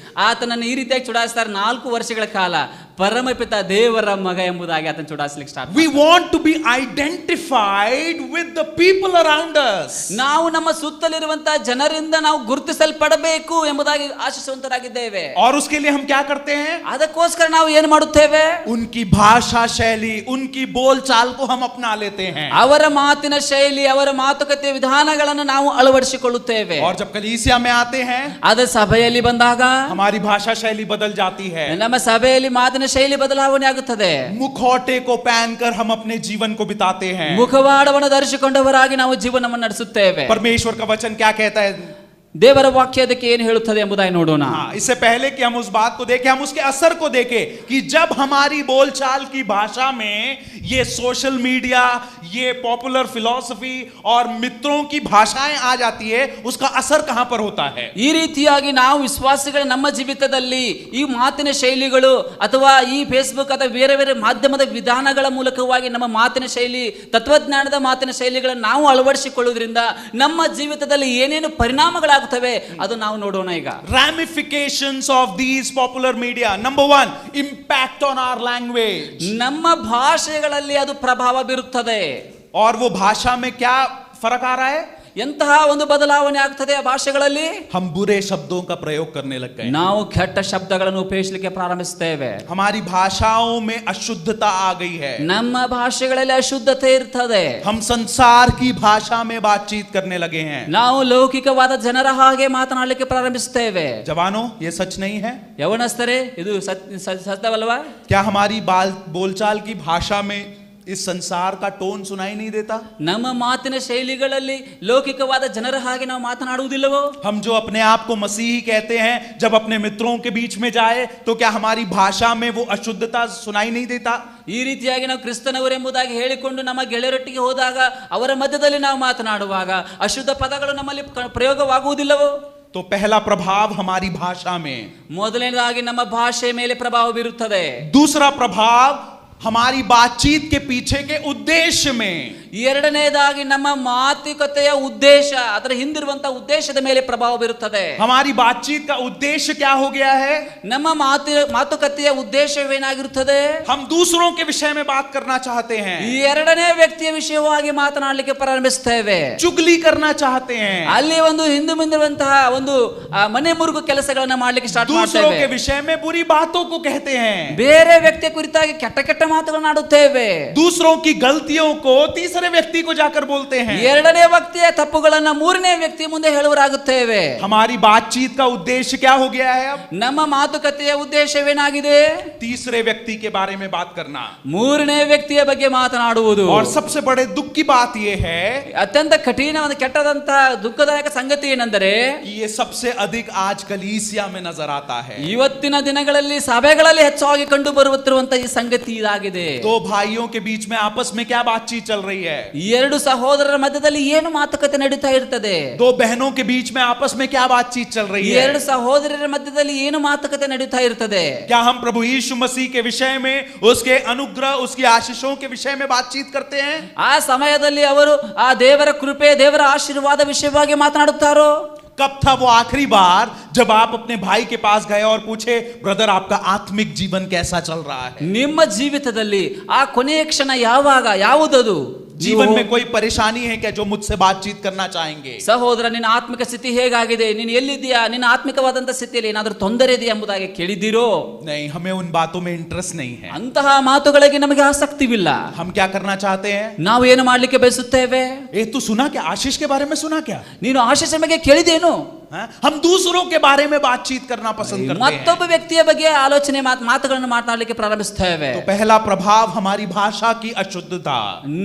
ಆತನನ್ನು ಈ ರೀತಿಯಾಗಿ ಚುಡಾಯಿಸ್ತಾರೆ. 4 ವರ್ಷಗಳ ಕಾಲ ಪರಮಪಿತ ದೇವರ ಮಗ ಎಂಬುದಾಗಿ ಆತನ ಚುಡಾಯಿಸಲಿಕ್ಕೆ start. We want to be identified with the people around us. ನಾವು ನಮ್ಮ ಸುತ್ತಲಿರುವಂತಹ ಜನರಿಂದ ನಾವು ಗುರುತಿಸಲ್ಪಡಬೇಕು ಎಂಬುದಾಗಿ ಆಶಿಸುವಂತರಾಗಿದ್ದೇವೆ. और उसके लिए हम क्या करते हैं? ಅದಕ್ಕೋಸ್ಕರ ನಾವು ಏನು ಮಾಡುತ್ತೇವೆ? उनकी भाषा शैली, उनकी बोलचाल को हम अपना लेते हैं. ಅವರ ಮಾತಿನ ಶೈಲಿ, ಅವರ ಮಾತುಕತೆ ವಿಧಾನಗಳನ್ನು ನಾವು ಅಳವಡಿಸಿಕೊಳ್ಳುತ್ತೇವೆ. और जब कलीसिया में आते हैं, ಅದ ಸಭೆಯಲ್ಲಿ ಬಂದಾಗ हमारी भाषा शैली बदल जाती है. ನಮ್ಮ ಸಭೆಯಲ್ಲಿ ಮಾತಿನ ಶೈಲಿ ಬದಲಾವಣೆ ಆಗುತ್ತದೆ. मुखौटे को पहनकर हम अपने जीवन को बिताते हैं. ಮುಖವಾಡವನ್ನು ಧರಿಸಿಕೊಂಡವರಾಗಿ ನಾವು ಜೀವನವನ್ನು ನಡೆಸುತ್ತೇವೆ. परमेश्वर का वचन क्या कहता है? ದೇವರ ವಾಕ್ಯ ಅದಕ್ಕೆ ಏನು ಹೇಳುತ್ತದೆ ಎಂಬುದಾಗಿ ನೋಡೋಣ. इससे पहले कि हम उस बात को देखें, हम उसके असर को देखें कि जब हमारी बोलचाल की भाषा में ये सोशल मीडिया, ये पॉपुलर फिलॉसफी और मित्रों की भाषाएं आ जाती है, उसका असर कहां पर होता है? ಈ ರೀತಿಯಾಗಿ ನಾವು ವಿಶ್ವಾಸಿಗಳ ನಮ್ಮ ಜೀವಿತದಲ್ಲಿ ಈ ಮಾತಿನ ಶೈಲಿಗಳು ಅಥವಾ ಈ ಫೇಸ್ಬುಕ್ ಅಥವಾ ಬೇರೆ ಬೇರೆ ಮಾಧ್ಯಮದ ವಿಧಾನಗಳ ಮೂಲಕವಾಗಿ ನಮ್ಮ ಮಾತಿನ ಶೈಲಿ, ತತ್ವಜ್ಞಾನದ ಮಾತಿನ ಶೈಲಿಗಳನ್ನು ನಾವು ಅಳವಡಿಸಿಕೊಳ್ಳುವುದರಿಂದ ನಮ್ಮ ಜೀವಿತದಲ್ಲಿ ಏನೇನು ಪರಿಣಾಮಗಳಾಗುತ್ತವೆ ಅದು ನಾವು ನೋಡೋಣ ಈಗ. Ramifications of these popular media. Number 1, impact on our language. ನಮ್ಮ ಭಾಷೆಗಳಲ್ಲಿ ಅದು ಪ್ರಭಾವ ಬೀರುತ್ತದೆ. और वो भाषा में क्या फर्क आ रहा है? ಎಂತಹ ಒಂದು ಬದಲಾವಣೆ ಆಗ್ತದೆ ಆ ಭಾಷೆಗಳಲ್ಲಿ? हम बुरे शब्दों का प्रयोग करने लग गए. ನಾವು ಕೆಟ್ಟ ಶಬ್ದಗಳನ್ನು ಉಪಯೋಗಿಸಲಿಕ್ಕೆ ಪ್ರಾರಂಭಿಸುತ್ತೇವೆ. हमारी भाषाओं में अशुद्धता आ गई है. ನಮ್ಮ ಭಾಷೆಗಳಲ್ಲಿ ಅಶುದ್ಧತೆ ಇರ್ತದೆ. हम संसार की भाषा में बातचीत करने लगे हैं. ನಾವು ಲೌಕಿಕವಾದ ಜನರ ಹಾಗೆ ಮಾತನಾಡಲಿಕ್ಕೆ ಪ್ರಾರಂಭಿಸುತ್ತೇವೆ. जवानों, ये सच नहीं है? ಯವನಸ್ಥರೇ, ಇದು ಸತ್ಯವಲ್ವಾ? क्या हमारी बोलचाल की भाषा में इस संसार का टोन सुनाई नहीं देता? ನಮ್ಮ ಮಾತಿನ ಶೈಲಿಗಳಲ್ಲಿ ಲೌಕಿಕವಾದ ಜನರ ಹಾಗೆ ನಾವು ಮಾತನಾಡುವುದಿಲ್ಲವೋ? हम जो अपने आप को मसीही कहते हैं, जब अपने मित्रों के बीच में जाए तो क्या हमारी भाषा में वो अशुद्धता सुनाई नहीं देता? ಈ ರೀತಿಯಾಗಿ ನಾವು ಕ್ರಿಸ್ತನವರೆಂಬುದಾಗಿ ಹೇಳಿಕೊಂಡು ನಮ್ಮ ಗೆಳೆಯರೊಟ್ಟಿಗೆ ಹೋದಾಗ ಅವರ ಮಧ್ಯದಲ್ಲಿ ನಾವು ಮಾತನಾಡುವಾಗ ಅಶುದ್ಧ ಪದಗಳು ನಮ್ಮಲ್ಲಿ ಪ್ರಯೋಗವಾಗುವುದಿಲ್ಲವೋ? तो पहला प्रभाव हमारी भाषा में, ಮೊದಲನೇದಾಗಿ ನಮ್ಮ ಭಾಷೆ ಮೇಲೆ ಪ್ರಭಾವ ಬೀರುತ್ತದೆ. दूसरा प्रभाव हमारी बातचीत के पीछे के उद्देश्य में, ಎರಡನೇದಾಗಿ ನಮ್ಮ ಮಾತುಕತೆಯ ಉದ್ದೇಶ, ಅದರ ಹಿಂದಿರುವಂತಹ ಉದ್ದೇಶದ ಮೇಲೆ ಪ್ರಭಾವ ಬೀರುತ್ತದೆ. हमारी बातचीत का उद्देश्य क्या हो गया है? ನಮ್ಮ ಮಾತುಕತೆಯ ಉದ್ದೇಶವೇನಾಗಿರುತ್ತದೆ? हम दूसरों के विषय में बात करना चाहते हैं, ಈ ಎರಡನೇ ವ್ಯಕ್ತಿಯ ವಿಷಯವಾಗಿ ಮಾತನಾಡಲಿಕ್ಕೆ ಪ್ರಾರಂಭಿಸುತ್ತೇವೆ, चुगली करना चाहते हैं, ಅಲ್ಲಿ ಒಂದು ಹಿಂದೆ ಮುಂದಿರುವಂತಹ ಒಂದು ಮನೆ ಮುರುಗು ಕೆಲಸಗಳನ್ನ ಮಾಡ್ಲಿಕ್ಕೆ ಸ್ಟಾರ್ಟ್ दूसरों ಮಾಡ್ತೇವೆ. के विषय में बुरी बातों को कहते हैं, ಬೇರೆ ವ್ಯಕ್ತಿಯ ಕುರಿತಾಗಿ ಕೆಟ್ಟ ಕೆಟ್ಟ ಮಾತುಗಳನ್ನಾಡುತ್ತೇವೆ, दूसरों की गलतियों को तीसरे व्यक्ति को जाकर बोलते हैं, ಎರಡನೇ ವ್ಯಕ್ತಿಯ ತಪ್ಪುಗಳನ್ನ ಮೂರನೇ ವ್ಯಕ್ತಿ ಮುಂದೆ ಹೇಳುವರಾಗುತ್ತೇವೆ. हमारी बातचीत का उद्देश्य क्या हो गया है? अब ನಮ್ಮ ಮಾತುಕತೆಯ ಉದ್ದೇಶವೇನಾಗಿದೆ? तीसरे व्यक्ति के बारे में बात करना। ಮೂರನೇ ವ್ಯಕ್ತಿಯ ಬಗ್ಗೆ ಮಾತನಾಡುವುದು. और सबसे बड़े दुख की बात यह है ಅತ್ಯಂತ ಕಠಿಣ ಒಂದು ಕೆಟ್ಟದಂತಹ ದುಃಖದಾಯಕ ಸಂಗತಿ ಏನೆಂದರೆ कि ये सबसे अधिक आज कलीसिया में नजर आता है। ಇವತ್ತಿನ ದಿನಗಳಲ್ಲಿ ಸಭೆಗಳಲ್ಲಿ ಹೆಚ್ಚಾಗಿ ಕಂಡು ಬರುತ್ತಿರುವಂತಹ ಈ ಸಂಗತಿ ಇದಾಗಿದೆ. दो भाइयों के बीच में आपस में क्या बातचीत चल रही है? ಈ ಎರಡು ಸಹೋದರರ ಮಧ್ಯದಲ್ಲಿ ಏನು ಮಾತುಕತೆ ನಡೀತಾ ಇರ್ತದೆ? दो बहनों के बीच में आपस में क्या बातचीत चल रही ಈ है? ಎರಡು ಸಹೋದರರ ಮಧ್ಯದಲ್ಲಿ ಏನು ಮಾತುಕತೆ ನಡೀತಾ ಇರ್ತದೆ? क्या हम प्रभु यीशु मसीह के विषय में, उसके अनुग्रह, उसकी आशीषों के विषय में बातचीत करते हैं? ಆ ಸಮಯದಲ್ಲಿ ಅವರು ಆ ದೇವರ ಕೃಪೆ, ದೇವರ ಆಶೀರ್ವಾದ ವಿಷಯವಾಗಿ ಮಾತನಾಡುತ್ತಾರೋ? कब था वो आखिरी बार जब आप अपने भाई के पास गए और पूछे, ब्रदर आपका आत्मिक जीवन कैसा चल रहा है? ನಿಮ್ಮ ಜೀವಿತದಲ್ಲಿ ಆ ಕೊನೆಯ ಕ್ಷಣ ಯಾವಾಗ, ಯಾವುದದು? जीवन में कोई परेशानी है क्या जो मुझसे बातचीत करना चाहेंगे? ಸಹೋದರ, ನಿನ್ನ ಆತ್ಮಿಕ ಸ್ಥಿತಿ ಹೇಗಾಗಿದೆ, ನೀನು ಎಲ್ಲಿದ್ದೀಯಾ, ನಿನ್ನ ಆತ್ಮಿಕವಾದಂತ ಸ್ಥಿತಿಯಲ್ಲಿ ಏನಾದರೂ ತೊಂದರೆ ಇದೆಯಾ ಎಂಬುದಾಗಿ ಕೇಳಿದ್ದೀರೋ? नहीं, हमें उन बातों में इंटरेस्ट नहीं है। ಅಂತಹ ಮಾತುಗಳಿಗೆ ನಮಗೆ ಆಸಕ್ತಿವಿಲ್ಲ. हम क्या करना चाहते हैं? ನಾವು ಏನು ಮಾಡ್ಲಿಕ್ಕೆ ಬಯಸುತ್ತೇವೆ? तू सुना क्या? आशीष के बारे में सुना क्या? ನೀನು ಆಶೀष ಬಗ್ಗೆ ಕೇಳಿದೇನು? हम दूसरों के बारे में बातचीत करना पसंद करते हैं। ಮತ್ತೊಬ್ಬ ವ್ಯಕ್ತಿಯ ಬಗ್ಗೆ ಆಲೋಚನೆ ಮಾತುಗಳನ್ನು ಮಾತನಾಡಲಿಕ್ಕೆ ಪ್ರಾರಂಭಿಸುತ್ತೇವೆ. तो पहला प्रभाव हमारी भाषा की अशुद्धता,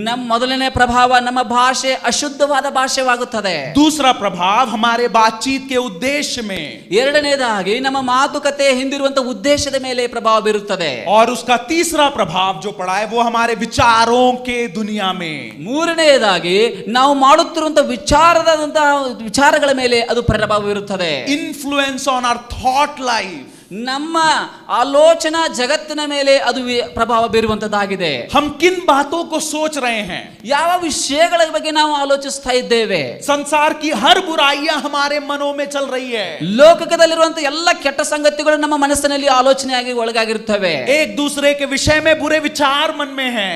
ನಮ್ಮ ಮೊದಲನೇ ಪ್ರಭಾವ ನಮ್ಮ ಭಾಷೆ ಅಶುದ್ಧವಾದ ಭಾಷೆವಾಗುತ್ತದೆ. दूसरा प्रभाव हमारे बातचीत के उद्देश्य में, ಎರಡನೇದಾಗಿ ನಮ್ಮ ಮಾತುಕತೆ ಹಿಂದಿರುವಂತಹ ಉದ್ದೇಶದ ಮೇಲೆ ಪ್ರಭಾವ ಬೀರುತ್ತದೆ. और उसका तीसरा प्रभाव जो पड़ा है वो हमारे विचारों के दुनिया में, ಮೂರನೆಯದಾಗಿ ನಾವು ಮಾಡುತ್ತಿರುವಂತಹ ವಿಚಾರಗಳ ಮೇಲೆ ಅದು ಪ್ರಭಾವ ಬೀರುತ್ತದೆ. influence on our thought life, ನಮ್ಮ ಆಲೋಚನಾ ಜಗತ್ತಿನ ಮೇಲೆ ಅದು ಪ್ರಭಾವ ಬೀರುವಂತದ್ದಾಗಿದೆ. हम किन बातों को सोच रहे हैं, ಯಾವ ವಿಷಯಗಳ ಬಗ್ಗೆ ನಾವು ಆಲೋಚಿಸ್ತಾ ಇದ್ದೇವೆ. संसार की हर बुराइयां हमारे मनों में चल रही है, ಲೋಕದಲ್ಲಿರುವಂತಹ ಎಲ್ಲ ಕೆಟ್ಟ ಸಂಗತಿಗಳು ನಮ್ಮ ಮನಸ್ಸಿನಲ್ಲಿ ಆಲೋಚನೆಯಾಗಿ ಒಳಗಾಗಿರುತ್ತವೆ. एक दूसरे के विषय में बुरे विचार मन में हैं,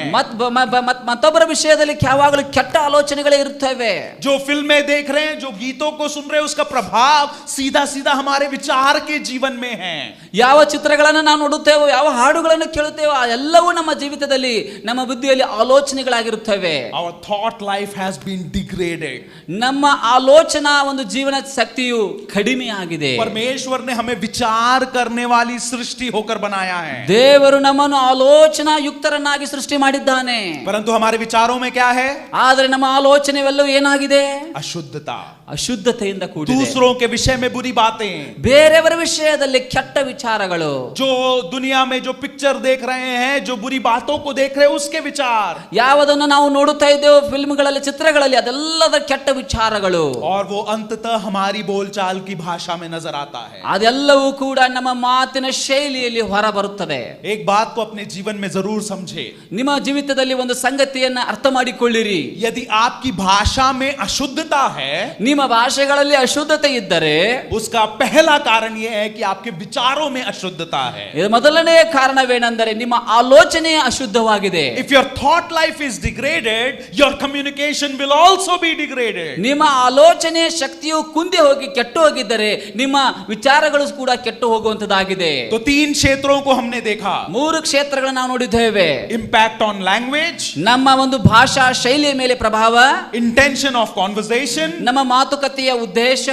ಮತ್ತೊಬ್ಬರ ವಿಷಯದಲ್ಲಿ ಯಾವಾಗಲೂ ಕೆಟ್ಟ ಆಲೋಚನೆಗಳೇ ಇರುತ್ತವೆ. जो फिल्में देख रहे हैं, जो गीतों को सुन रहे हैं, उसका प्रभाव सीधा सीधा हमारे विचार के जीवन में है। ಯಾವ ಚಿತ್ರಗಳನ್ನು ನಾವು ನೋಡುತ್ತೇವೋ, ಯಾವ ಹಾಡುಗಳನ್ನು ಕೇಳುತ್ತೇವೋ, ಎಲ್ಲವೂ ನಮ್ಮ ಜೀವಿತದಲ್ಲಿ, ನಮ್ಮ ಬುದ್ಧಿಯಲ್ಲಿ ಆಲೋಚನೆಗಳಾಗಿರುತ್ತವೆ. Our thought life has been degraded. ನಮ್ಮ ಆಲೋಚನಾ ಒಂದು ಜೀವನ ಶಕ್ತಿಯು ಕಡಿಮೆಯಾಗಿದೆ. परमेश्वर ने हमें विचार करने वाली सृष्टि होकर बनाया है, ದೇವರು ನಮ್ಮನ್ನು ಆಲೋಚನಾ ಯುಕ್ತರನ್ನಾಗಿ ಸೃಷ್ಟಿ ಮಾಡಿದ್ದಾನೆ. परंतु हमारे विचारों में क्या है? ಆದರೆ ನಮ್ಮ ಆಲೋಚನೆವೆಲ್ಲವೂ ಏನಾಗಿದೆ? अशुद्धता, ಅಶುದ್ಧತೆಯಿಂದ ಕೂಡಿದೆ. दूसरों के विषय में बुरी बातें, ಬೇರೆಯವರ ವಿಷಯದಲ್ಲಿ ಕೆಟ್ಟ ವಿಚಾರಗಳು, जो दुनिया में जो पिक्चर देख रहे हैं, जो बुरी बातों को देख रहे हैं, उसके विचार, ಯಾವುದನ್ನು ನಾವು ನೋಡುತ್ತಾ ಇದ್ದೇವೆ ಫಿಲ್ಮ್ಗಳಲ್ಲಿ, ಚಿತ್ರಗಳಲ್ಲಿ, ಅದೆಲ್ಲದ ಕೆಟ್ಟ ವಿಚಾರಗಳು. और वो अंततः हमारी बोलचाल की भाषा में नजर आता है. ಅದೆಲ್ಲವೂ ಕೂಡ ನಮ್ಮ ಮಾತಿನ ಶೈಲಿಯಲ್ಲಿ ಹೊರ ಬರುತ್ತದೆ. एक बात को अपने जीवन में जरूर समझे, ನಿಮ್ಮ ಜೀವಿತದಲ್ಲಿ ಒಂದು ಸಂಗತಿಯನ್ನ ಅರ್ಥ ಮಾಡಿಕೊಳ್ಳಿರಿ. यदि आपकी भाषा में अशुद्धता है, ನಿಮ್ಮ ಭಾಷೆಗಳಲ್ಲಿ ಅಶುದ್ಧತೆ ಇದ್ದರೆ उसका पहला कारण यह है कि आपके विचारों में अशुद्धता है. ಇದು ಮೊದಲನೆಯ ಕಾರಣವೇನೆಂದರೆ ನಿಮ್ಮ ಆಲೋಚನೆ ಅಶುದ್ಧವಾಗಿದೆ. If your thought life is degraded, your communication will also be degraded. ನಿಮ್ಮ ಆಲೋಚನೆ ಶಕ್ತಿಯು ಕುಂದಿ ಹೋಗಿ ಕೆಟ್ಟು ಹೋಗಿದ್ದರೆ ನಿಮ್ಮ ವಿಚಾರಗಳು ಕೂಡ ಕೆಟ್ಟು ಹೋಗುವಂತದ್ದಾಗಿದೆ. तो 3 क्षेत्रों को हमने देखा. 3 ಕ್ಷೇತ್ರಗಳನ್ನು ನಾವು ನೋಡಿದ್ದೇವೆ. Impact on language, ನಮ್ಮ ಒಂದು ಭಾಷಾ ಶೈಲಿಯ ಮೇಲೆ ಪ್ರಭಾವ, intention of conversation, ನಮ್ಮ ಮಾತುಕತೆಯ ಉದ್ದೇಶ,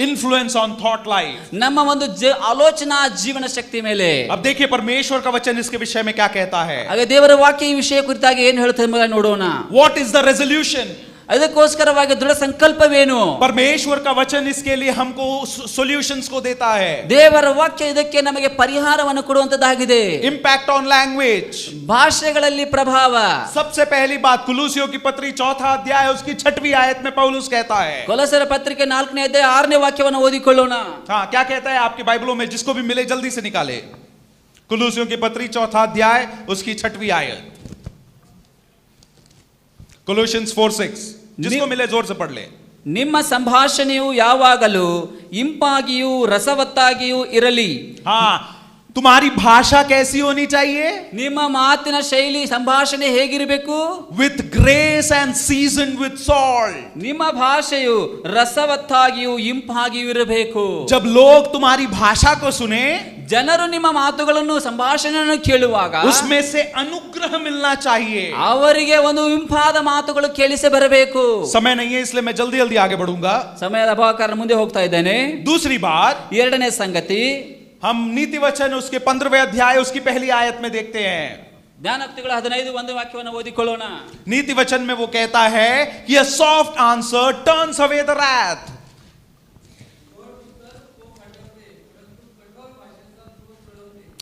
influence on thought life. ನಮ್ಮ ಒಂದು ಆಲೋಚನಾ ಜೀವನ ಶಕ್ತಿ ಮೇಲೆ ಮೇಲೆ. अब देखिए परमेश्वर का वचन इसके विषय में क्या कहता है. ಹಾಗೆ ದೇವರ ವಾಕ್ಯ ಈ ವಿಷಯ ಕುರಿತಾಗಿ ಏನು ಹೇಳುತ್ತದೆ ಎಂಬುದನ್ನು ನೋಡೋಣ. What is the resolution? ಅದಕ್ಕೋಸ್ಕರವಾಗಿ ದೃಢ ಸಂಕಲ್ಪವೇನು? परमेश्वर का वचन इसके लिए हमको सॉल्यूशंस को देता है. ದೇವರ ವಾಕ್ಯ ಇದಕ್ಕೆ ನಮಗೆ ಪರಿಹಾರವನ್ನು ಕೊಡುವಂತದ್ದಾಗಿದೆ. Impact on language. ಭಾಷೆಗಳಲ್ಲಿ ಪ್ರಭಾವ. सबसे पहली बात कुलुसियों की पत्री 4 अध्याय उसकी 6वीं आयत में पौलुस कहता है. ಕೊಲೊಸ್ಸರ ಪತ್ರಿಕೆ 4ನೇ ಅಧ್ಯಾಯ 6ನೇ ವಾಕ್ಯವನ್ನು ಓದಿಕೊಳ್ಳೋಣ. हाँ, क्या कहता है आपकी बाइबलों में? जिसको भी मिले जल्दी से निकाले. कुलुसियों की पत्री 4 अध्याय उसकी 6वीं आयत. Colossians 4:6. जिसको मिले जोर से पढ़ ले. ನಿಮ್ಮ ಸಂಭಾಷಣೆಯು ಯಾವಾಗಲೂ ಇಂಪಾಗಿಯೂ ರಸವತ್ತಾಗಿಯೂ ಇರಲಿ. हाँ, तुम्हारी भाषा कैसी होनी चाहिए? ನಿಮ್ಮ ಮಾತಿನ ಶೈಲಿ ಸಂಭಾಷಣೆ ಹೇಗಿರಬೇಕು? With grace and seasoned with salt. ನಿಮ್ಮ ಭಾಷೆಯು ರಸವತ್ತಾಗಿಯೂ ಇಂಪಾಗಿಯೂ ಇರಬೇಕು. जब लोग तुम्हारी भाषा को सुने, ಜನರು ನಿಮ್ಮ ಮಾತುಗಳನ್ನು ಸಂಭಾಷಣೆಯನ್ನು ಕೇಳುವಾಗ उसमें से अनुग्रह मिलना चाहिए. ಅವರಿಗೆ ಒಂದು ಇಂಪಾದ ಮಾತುಗಳು ಕೇಳಿಸಿ ಬರಬೇಕು. समय नहीं है इसलिए मैं जल्दी जल्दी आगे बढ़ूंगा. ಸಮಯದ ಅಭಾವ ಕಾರಣ ಮುಂದೆ ಹೋಗ್ತಾ ಇದ್ದೇನೆ. दूसरी बात, ಎರಡನೇ ಸಂಗತಿ, हम नीति वचन उसके 15वें अध्याय उसकी पहली आयत में देखते हैं. ಜ್ಞಾನೋಕ್ತಿಗಳ 15 ವಾಕ್ಯವನ್ನು ಓದಿಕೊಳ್ಳೋಣ. नीति वचन में वो कहता है कि a soft answer turns away the wrath.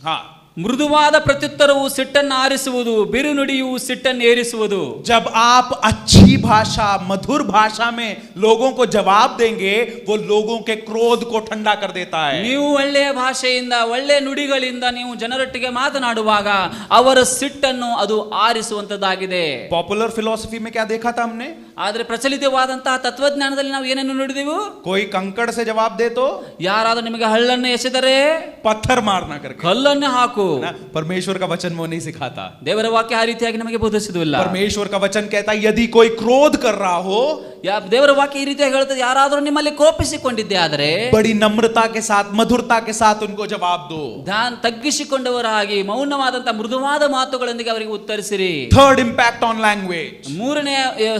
हाँ, ಮೃದುವಾದ ಪ್ರತ್ಯುತ್ತರವು ಸಿಟ್ಟನ್ನು ಆರಿಸುವುದು, ಬಿರುನುಡಿಯು ಸಿಟ್ಟನ್ನು ಏರಿಸುವುದು. जब आप अच्छी भाषा मधुर भाषा में लोगों को जवाब देंगे, वो लोगों के क्रोध को ठंडा कर देता है. ನೀವು ಒಳ್ಳೆಯ ಭಾಷೆಯಿಂದ ಒಳ್ಳೆಯ ನುಡಿಗಳಿಂದ ನೀವು ಜನರೊಟ್ಟಿಗೆ ಮಾತನಾಡುವಾಗ ಅವರ ಸಿಟ್ಟನ್ನು ಅದು ಆರಿಸುವಂತದ್ದಾಗಿದೆ. पॉपुलर फिलॉसफी में क्या देखा था हमने? ಆದ್ರೆ ಪ್ರಚಲಿತವಾದಂತಹ ತತ್ವಜ್ಞಾನದಲ್ಲಿ ನಾವು ಏನನ್ನು ನೋಡಿದೆವು? कोई कंकड़ से जवाब दे तो ಯಾರಾದರೂ ನಿಮಗೆ ಹಳ್ಳನ್ನು ಎಸೆದರೆ पत्थर मारना करके. ಕಲ್ಲನ್ನು ಹಾಕು. परमेश्वर का वचन वो नहीं सिखाता. ದೇವರ ವಾಕ್ಯ ಆ ರೀತಿಯಾಗಿ ನಮಗೆ ಬೋಧಿಸುವುದಿಲ್ಲ. परमेश्वर का वचन कहता है यदि कोई क्रोध कर रहा हो, ದೇವರ ವಾಕ್ಯ ಈ ರೀತಿಯಾಗಿ ಹೇಳುತ್ತದೆ, ಯಾರಾದರೂ ನಿಮ್ಮಲ್ಲಿ ಕೋಪಿಸಿಕೊಂಡಿದ್ದೆ ಆದರೆ बड़ी नम्रता के साथ मधुरता के साथ उनको जवाब दो. ತಗ್ಗಿಸಿಕೊಂಡವರಾಗಿ ಮೌನವಾದಂತಹ ಮೃದುವಾದ ಮಾತುಗಳೊಂದಿಗೆ ಅವರಿಗೆ ಉತ್ತರಿಸಿರಿ. Third impact on language. ಮೂರನೇ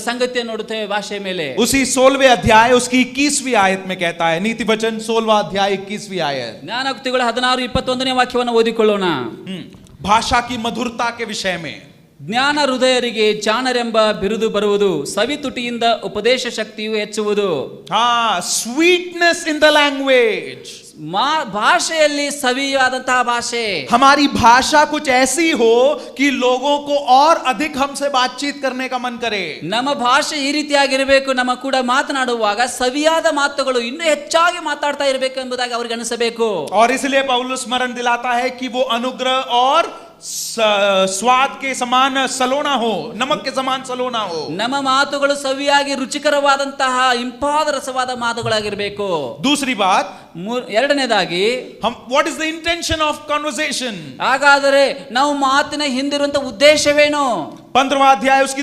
ಸಂಗತಿಯನ್ನು ನೋಡುತ್ತೇವೆ ಭಾಷೆ ಮೇಲೆ. उसी 16वें अध्याय उसकी 21वीं आयत में कहता है. नीति वचन 16वां अध्याय 21वीं आयत. ಜ್ಞಾನೋಕ್ತಿಗಳ 16-21ನೇ ವಾಕ್ಯವನ್ನು ಓದಿಕೊಳ್ಳೋಣ. भाषा की मधुरता के विषय में. ಜ್ಞಾನ ಹೃದಯರಿಗೆ ಜಾಣರೆಂಬ ಬಿರುದು ಬರುವುದು, ಸವಿತುಟಿಯಿಂದ ಉಪದೇಶ ಶಕ್ತಿಯು ಹೆಚ್ಚುವುದು. हाँ, स्वीटनेस इन द लैंग्वेज. ಭಾಷೆಯಲ್ಲಿ ಸವಿಯಾದಂತಹ ಭಾಷೆ. हमारी भाषा कुछ ऐसी हो कि लोगों को और अधिक हमसे बातचीत करने का मन करे. ನಮ್ಮ ಭಾಷೆ ಈ ರೀತಿಯಾಗಿರಬೇಕು, ನಮ್ಮ ಕೂಡ ಮಾತನಾಡುವಾಗ ಸವಿಯಾದ ಮಾತುಗಳು ಇನ್ನೂ ಹೆಚ್ಚಾಗಿ ಮಾತಾಡ್ತಾ ಇರಬೇಕು ಎಂಬುದಾಗಿ ಅವರಿಗೆ ಅನಿಸಬೇಕು. और इसलिए पौलुस स्मरण दिलाता है कि वो अनुग्रह और स्वाद के समान सलोना हो, नमक के समान सलोना हो. ನಮ್ಮ ಮಾತುಗಳು ಸವಿಯಾಗಿ ರುಚಿಕರವಾದಂತಹ ಇಂಪಾದ ರಸವಾದ ಮಾತುಗಳಾಗಿರಬೇಕು. दूसरी बात, ಎರಡನೇದಾಗಿ, हम what is the intention of conversation? ಹಾಗಾದರೆ ನಾವು ಮಾತಿನ ಹಿಂದಿರುವಂತಹ ಉದ್ದೇಶವೇನು? 15वां अध्याय उसकी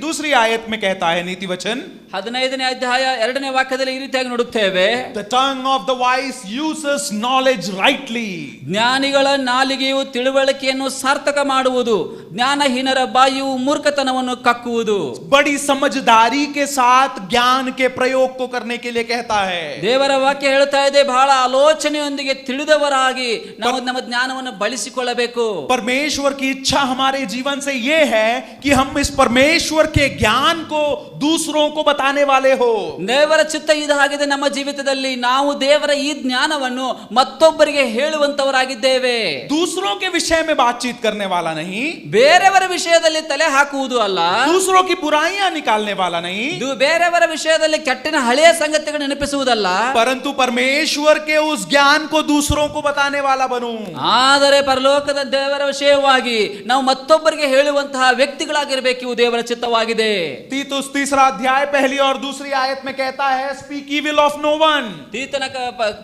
दूसरी आयत में कहता है नीति वचन. 15ನೇ ಅಧ್ಯಾಯ 2ನೇ ವಾಕ್ಯದಲ್ಲಿ ಈ ರೀತಿಯಾಗಿ ನೋಡುತ್ತೇವೆ. The tongue of the wise uses knowledge rightly. ಜ್ಞಾನಿಗಳ ನಾಲಿಗೆಯು ತಿಳುವಳಿಕೆಯನ್ನು ಸಾರ್ಥಕ ಮಾಡುವುದು, ಜ್ಞಾನಹೀನರ ಬಾಯಿಯು ಮೂರ್ಖತನವನ್ನು ಕಕ್ಕುವುದು. बड़ी समझदारी के साथ ज्ञान के प्रयोग को करने के लिए कहता है. ದೇವರ ವಾಕ್ಯ ಹೇಳ್ತಾ ಇದೆ, ಬಹಳ ಆಲೋಚನೆಯೊಂದಿಗೆ ತಿಳಿದವರಾಗಿ ನಾವು ನಮ್ಮ ಜ್ಞಾನವನ್ನು ಬಳಸಿಕೊಳ್ಳಬೇಕು. परमेश्वर की इच्छा हमारे जीवन से ये है कि हम इस परमेश्वर के ज्ञान को दूसरों को बताने वाले हो. ದೇವರ ಚಿತ್ತ ಇದಾಗಿದೆ, ನಮ್ಮ ಜೀವಿತದಲ್ಲಿ ನಾವು ದೇವರ ಈ ಜ್ಞಾನವನ್ನು ಮತ್ತೊಬ್ಬರಿಗೆ ಹೇಳುವಂತವರಾಗಿದ್ದೇವೆ. दूसरों के विषय में बातचीत करने वाला नहीं, ಬೇರೆಯವರ ವಿಷಯದಲ್ಲಿ ತಲೆ ಹಾಕುವುದು ಅಲ್ಲ, दूसरों की बुराइयां निकालने वाला नहीं, ಬೇರೆಯವರ ವಿಷಯದಲ್ಲಿ ಕೆಟ್ಟಿನ ಹಳೆಯ ಸಂಗತಿಗಳನ್ನು ನೆನಪಿಸುವುದಲ್ಲ, परंतु परमेश्वर के उस ज्ञान को दूसरों को बताने वाला बनूं. ಆದರೆ ಪರಲೋಕದ ದೇವರ ವಿಷಯವಾಗಿ ನಾವು ಮತ್ತೊಬ್ಬರಿಗೆ ಹೇಳುವಂತಹ ವ್ಯಕ್ತಿಗಳಾಗಿರಬೇಕು. ಇವು ದೇವರ ಚಿತ್ತವಾಗಿದೆ. तीतुस 3रा अध्याय 1ली और 2री आयत में कहता है, speak evil of no one. ತೀತನ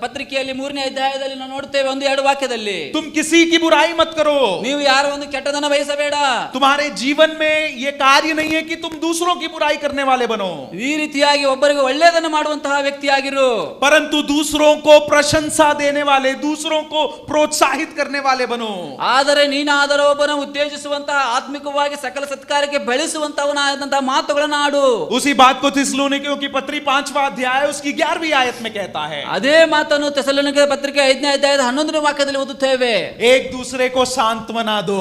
ಪತ್ರಿಕೆಯಲ್ಲಿ 3ನೇ ಅಧ್ಯಾಯದಲ್ಲಿ ನಾವು ನೋಡ್ತೇವೆ, 1-2 ವಾಕ್ಯದಲ್ಲಿ, तुम किसी की बुराई मत करो. ನೀವು ಯಾರ ಒಂದು ಕೆಟ್ಟದನ್ನು ಬಯಸಬೇಡ. तुम्हारे जीवन में ये कार्य नहीं है कि तुम दूसरों की बुराई करने वाले बनो, ಈ ರೀತಿಯಾಗಿ ಒಬ್ಬರಿಗೆ ಒಳ್ಳೆಯದನ್ನು ಮಾಡುವಂತಹ ವ್ಯಕ್ತಿಯಾಗಿರು, परंतु दूसरों को प्रशंसा देने वाले, दूसरों को प्रोत्साहित करने वाले बनो. ಆದರೆ ನೀನಾದರೂ ಒಬ್ಬನ ಉತ್ತೇಜಿಸುವಂತಹ, ಆತ್ಮಿಕವಾಗಿ ಸಕಲ ಸತ್ಕಾರ್ಯಕ್ಕೆ ಬೆಳೆಸುವಂತವನಾದಂತಹ ಮಾತುಗಳನ್ನು ಆಡು. उसी बात को थिस्सलुनीकियों की पत्री 5वां अध्याय उसकी 11वीं आयत में कहता है। ಅದೇ ಮಾತನ್ನು ತೆಸಲೋನಿಕ ಪತ್ರಿಕೆ 5ನೇ ಅಧ್ಯಾಯದ 11ನೇ ವಾಕ್ಯದಲ್ಲಿ ಓದುತ್ತೇವೆ. एक दूसरे को सांत्वना दो,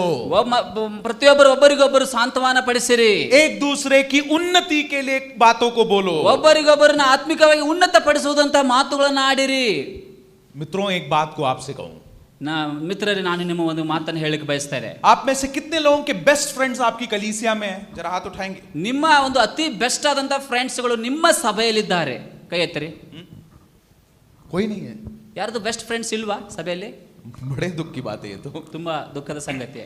ಪ್ರತಿಯೊಬ್ಬರು ಒಬ್ಬರಿಗೊಬ್ಬರು ಸಾಂತ್ವನ ಪಡಿಸಿರಿ, एक दूसरे की उन्नति के लिए बातों को बोलो, ಒಬ್ಬರಿಗೊಬ್ಬರನ್ನ ಆತ್ಮಿಕವಾಗಿ ಉನ್ನತ ಪಡಿಸುವುದಂತ ಮಾತುಗಳನ್ನು ಆಡಿರಿ. मित्रों एक बात को आपसे कहूं, ಮಿತ್ರರೇ, ನಾನು ನಿಮ್ಮ ಒಂದು ಮಾತನ್ನು ಹೇಳಿಕ್ಕೆ ಬಯಸ್ತೇನೆ. आप में से कितने लोगों के बेस्ट फ्रेंड्स आपकी कलीसिया में हैं? जरा हाथ उठाएंगे. ನಿಮ್ಮ ಒಂದು ಅತಿ ಬೆಸ್ಟ್ ಆದಂತ ಫ್ರೆಂಡ್ಸ್ಗಳು ನಿಮ್ಮ ಸಭೆಯಲ್ಲಿದ್ದಾರೆ, ಕೈ ಎತ್ತರಿ. कोई नहीं है? ಯಾರ್ದು ಬೆಸ್ಟ್ ಫ್ರೆಂಡ್ಸ್ ಇಲ್ವಾ ಸಭೆಯಲ್ಲಿ? बड़े दुख की बात है ये तो. ತುಂಬಾ ದುಃಖದ ಸಂಗತಿ.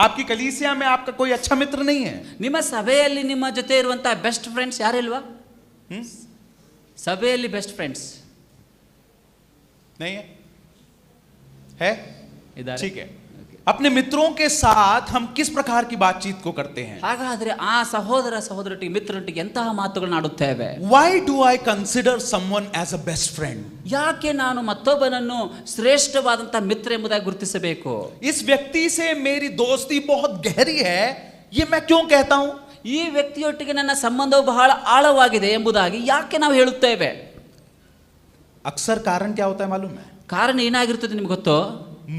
आपकी कलीसिया में आपका कोई अच्छा मित्र नहीं है? ನಿಮ್ಮ ಸಭೆಯಲ್ಲಿ ನಿಮ್ಮ ಜೊತೆ ಇರುವಂತ ಬೆಸ್ಟ್ ಫ್ರೆಂಡ್ಸ್ ಯಾರಿಲ್ವಾ? ಸಭೆಯಲ್ಲಿ ಬೆಸ್ಟ್ ಫ್ರೆಂಡ್ಸ್ नहीं है? है? इधर ठीक है. अपने मित्रों के साथ हम किस प्रकार की बातचीत को करते हैं? ಹಾಗಾದ್ರೆ ಆ ಸಹೋದರ ಸಹೋದರೊಟ್ಟಿಗೆ ಮಿತ್ರರೊಟ್ಟಿಗೆ ಎಂತಹ ಮಾತುಗಳನ್ನು ಆಡುತ್ತೇವೆ? Why do I consider someone as a best friend? ಯಾಕೆ ನಾನು ಮತ್ತೊಬ್ಬನನ್ನು ಶ್ರೇಷ್ಠವಾದಂತ ಮಿತ್ರ ಎಂಬುದಾಗಿ ಗುರುತಿಸಬೇಕು? इस व्यक्ति से मेरी दोस्ती बहुत गहरी है, ये मैं क्यों कहता हूं? ಈ ವ್ಯಕ್ತಿಯೊಟ್ಟಿಗೆ ನನ್ನ ಸಂಬಂಧವು ಬಹಳ ಆಳವಾಗಿದೆ ಎಂಬುದಾಗಿ ಯಾಕೆ ನಾವು ಹೇಳುತ್ತೇವೆ? अक्सर कारण क्या होता है मालूम है? ಕಾರಣ ಏನಾಗಿರ್ತದೆ ನಿಮ್ಗೆ ಗೊತ್ತೋ?